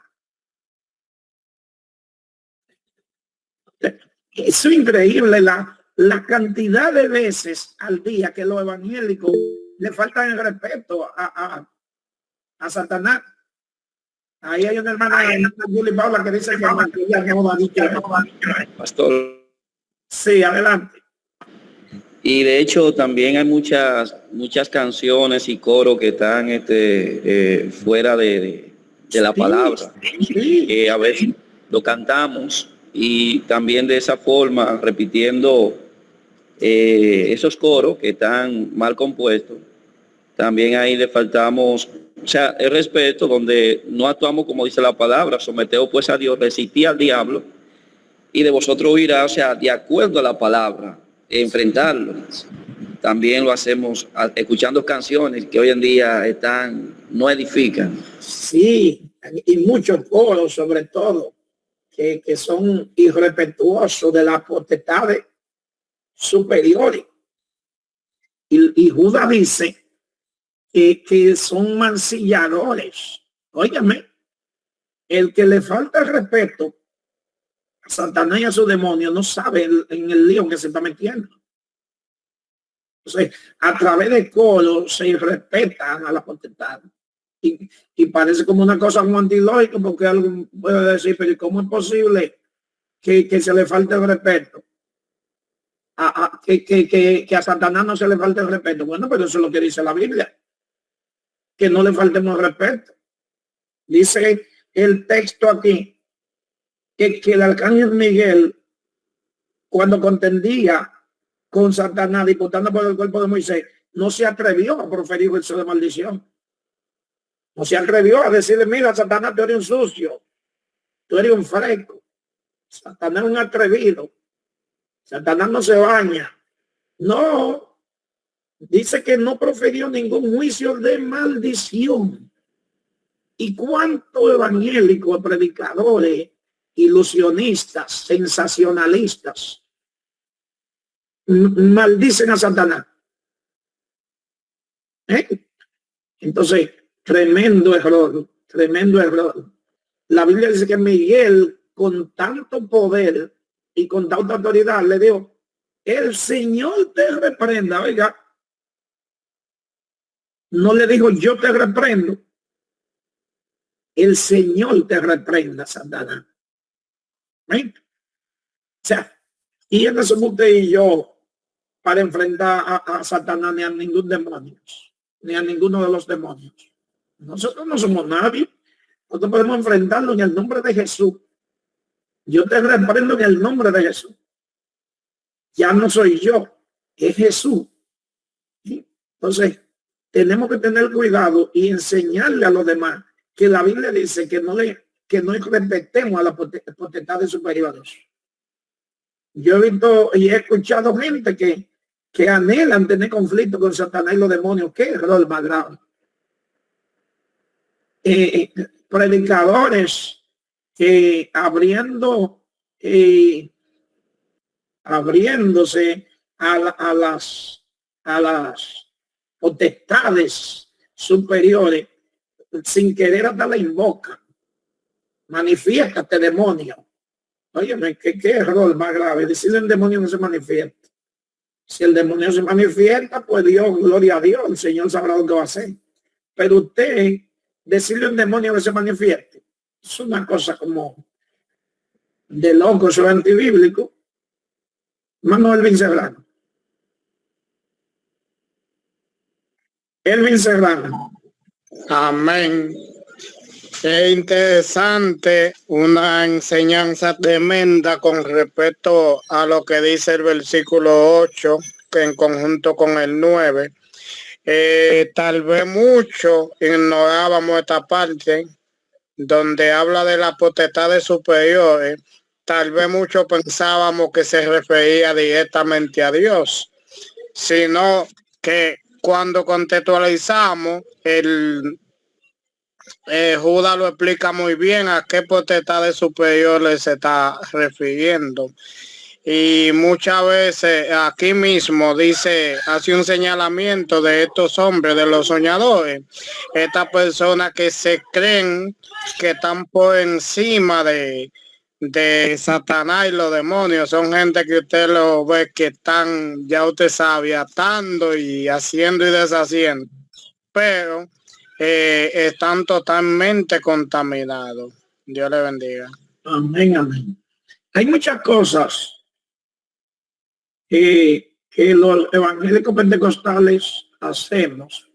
Eso es increíble, la cantidad de veces al día que los evangélicos le faltan el respeto a Satanás. Ahí hay una hermana Julie Paula que dice que ya no va a dicho. Pastor. Sí, adelante. Y de hecho también hay muchas canciones y coros que están fuera de la palabra, que a veces lo cantamos y también de esa forma repitiendo esos coros que están mal compuestos. También ahí le faltamos, o sea, el respeto, donde no actuamos como dice la palabra, someteos pues a Dios, resistí al diablo y de vosotros huirá, o sea, de acuerdo a la palabra, enfrentarlo. También lo hacemos escuchando canciones que hoy en día no edifican. Sí, y muchos coros sobre todo, que son irrespetuosos de las potestades superiores. Y Judas dice que son mancilladores. Óigame, el que le falta el respeto a Satanás y a su demonio no sabe en el lío que se está metiendo. Entonces, a través de coros se irrespetan a la potestad. Y parece como una cosa como antilógica, porque alguien puede decir, pero ¿cómo es posible que se le falte el respeto? Que a Satanás no se le falte el respeto. Bueno, pero eso es lo que dice la Biblia, que no le faltemos respeto. Dice el texto aquí que el arcángel Miguel, cuando contendía con Satanás disputando por el cuerpo de Moisés, no se atrevió a proferir juicio de maldición. No se atrevió a decirle, mira, Satanás, tú eres un sucio, tú eres un fresco. Satanás es un atrevido. Satanás no se baña. No. Dice que no profirió ningún juicio de maldición. ¿Y cuántos evangélicos, predicadores, ilusionistas, sensacionalistas maldicen a Satanás? Entonces, tremendo error, tremendo error. La Biblia dice que Miguel, con tanto poder y con tanta autoridad, le dijo, el Señor te reprenda. Oiga, no le dijo yo te reprendo, el Señor te reprenda, Satanás. O sea, y en eso usted y yo para enfrentar a Satanás ni a ningún demonio, ni a ninguno de los demonios. Nosotros no somos nadie. Nosotros podemos enfrentarlo en el nombre de Jesús. Yo te reprendo en el nombre de Jesús. Ya no soy yo, es Jesús. Entonces, tenemos que tener cuidado y enseñarle a los demás que la Biblia dice que no respetemos a las potestades superiores. Yo he visto y he escuchado gente que anhelan tener conflicto con Satanás y los demonios. ¿Qué error más grave? Predicadores abriéndose a las potestades superiores sin querer hasta la invoca. Manifiéstate, demonio. Óyeme, ¿qué error más grave? Decirle al demonio no se manifiesta. Si el demonio se manifiesta, pues Dios, gloria a Dios, el Señor sabrá lo que va a hacer. Pero usted, decirle a un demonio que se manifieste, es una cosa como de loco, eso es antibíblico. Manuel Serrano. Elvin Serrano. Amén. Es interesante, una enseñanza tremenda con respecto a lo que dice el versículo 8, que en conjunto con el 9. Tal vez mucho ignorábamos esta parte, donde habla de las potestades superiores, tal vez muchos pensábamos que se refería directamente a Dios, sino que cuando contextualizamos, Judas lo explica muy bien a qué potestades superiores se está refiriendo. Y muchas veces aquí mismo hace un señalamiento de estos hombres, de los soñadores, estas personas que se creen que están por encima de Satanás y los demonios. Son gente que usted lo ve que están, ya usted sabe, atando y haciendo y deshaciendo, pero están totalmente contaminados. Dios le bendiga. Amén, amén. Hay muchas cosas que los evangélicos pentecostales hacemos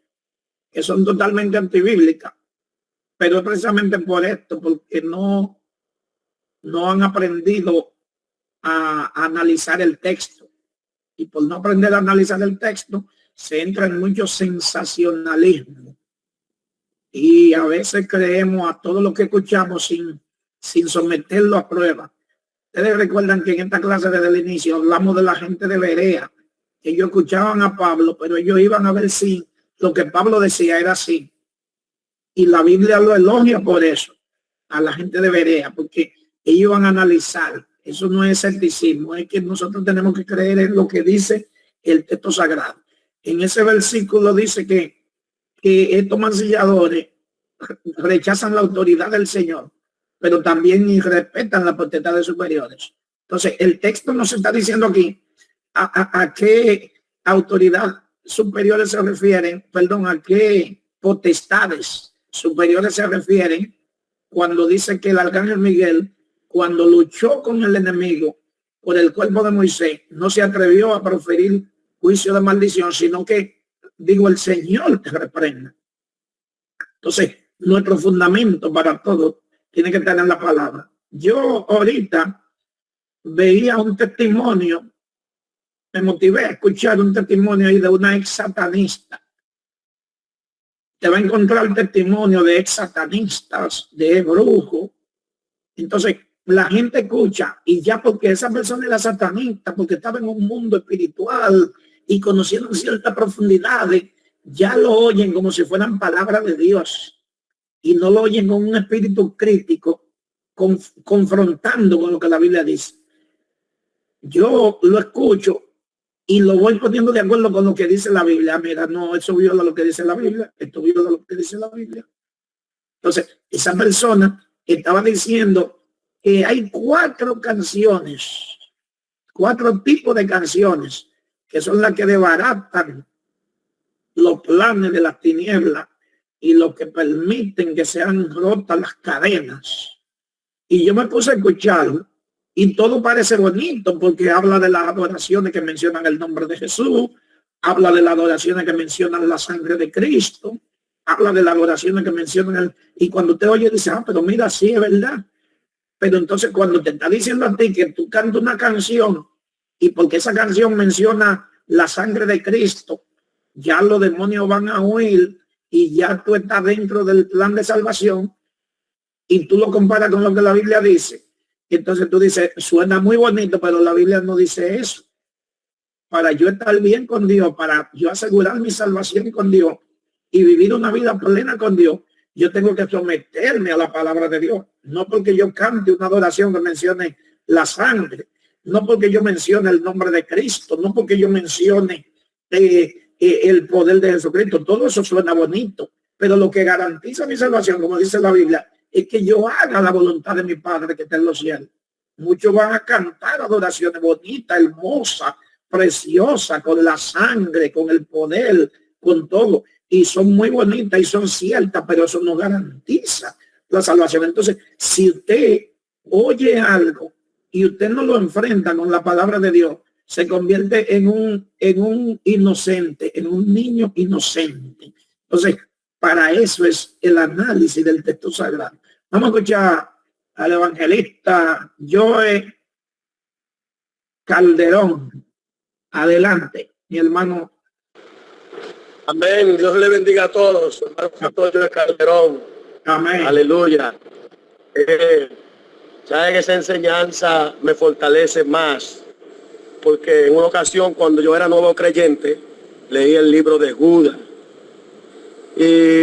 que son totalmente antibíblicas, pero precisamente por esto, porque no han aprendido a analizar el texto, y por no aprender a analizar el texto se entra en mucho sensacionalismo, y a veces creemos a todo lo que escuchamos sin someterlo a prueba. Ustedes recuerdan que en esta clase desde el inicio hablamos de la gente de Berea, que ellos escuchaban a Pablo, pero ellos iban a ver si lo que Pablo decía era así. Y la Biblia lo elogia por eso, a la gente de Berea, porque ellos van a analizar. Eso no es escepticismo, es que nosotros tenemos que creer en lo que dice el texto sagrado. En ese versículo dice que estos mancilladores rechazan la autoridad del Señor, pero también respetan las potestades superiores. Entonces, el texto nos está diciendo aquí a qué autoridad superiores se refieren, perdón, a qué potestades superiores se refieren cuando dice que el arcángel Miguel, cuando luchó con el enemigo por el cuerpo de Moisés, no se atrevió a proferir juicio de maldición, sino que, digo, el Señor te reprenda. Entonces, nuestro fundamento para todo tiene que estar en la palabra. Yo ahorita veía un testimonio, me motivé a escuchar un testimonio ahí de una ex satanista. Te va a encontrar testimonio de ex satanistas, de brujos. Entonces, la gente escucha y ya porque esa persona era satanista, porque estaba en un mundo espiritual y conociendo ciertas profundidades, ya lo oyen como si fueran palabras de Dios. Y no lo oyen con un espíritu crítico, confrontando con lo que la Biblia dice. Yo lo escucho y lo voy poniendo de acuerdo con lo que dice la Biblia. Mira, no, eso viola lo que dice la Biblia, esto viola lo que dice la Biblia. Entonces, esa persona estaba diciendo que hay 4 canciones, 4 tipos de canciones, que son las que desbaratan los planes de las tinieblas y lo que permiten que sean rotas las cadenas. Y yo me puse a escucharlo y todo parece bonito porque habla de las adoraciones que mencionan el nombre de Jesús, habla de las adoraciones que mencionan la sangre de Cristo, habla de las adoraciones que mencionan y cuando usted oye dice, pero mira, sí es verdad. Pero entonces cuando te está diciendo a ti que tú cantas una canción y porque esa canción menciona la sangre de Cristo, ya los demonios van a huir y ya tú estás dentro del plan de salvación y tú lo comparas con lo que la Biblia dice. Entonces tú dices, suena muy bonito, pero la Biblia no dice eso. Para yo estar bien con Dios, para yo asegurar mi salvación con Dios y vivir una vida plena con Dios, yo tengo que someterme a la palabra de Dios. No porque yo cante una adoración que mencione la sangre, no porque yo mencione el nombre de Cristo, no porque yo mencione el poder de Jesucristo. Todo eso suena bonito, pero lo que garantiza mi salvación, como dice la Biblia, es que yo haga la voluntad de mi Padre que está en los cielos. Muchos van a cantar adoraciones bonitas, hermosas, preciosas, con la sangre, con el poder, con todo, y son muy bonitas y son ciertas, pero eso no garantiza la salvación. Entonces, si usted oye algo y usted no lo enfrenta con la palabra de Dios, se convierte en un inocente, en un niño inocente. Entonces, para eso es el análisis del texto sagrado. Vamos a escuchar al evangelista Joe Calderón. Adelante, mi hermano. Amén. Dios le bendiga a todos. Hermano Pastor Joe Calderón, Amén. Aleluya. Saben, esa enseñanza me fortalece más, porque en una ocasión cuando yo era nuevo creyente, leí el libro de Judas. Y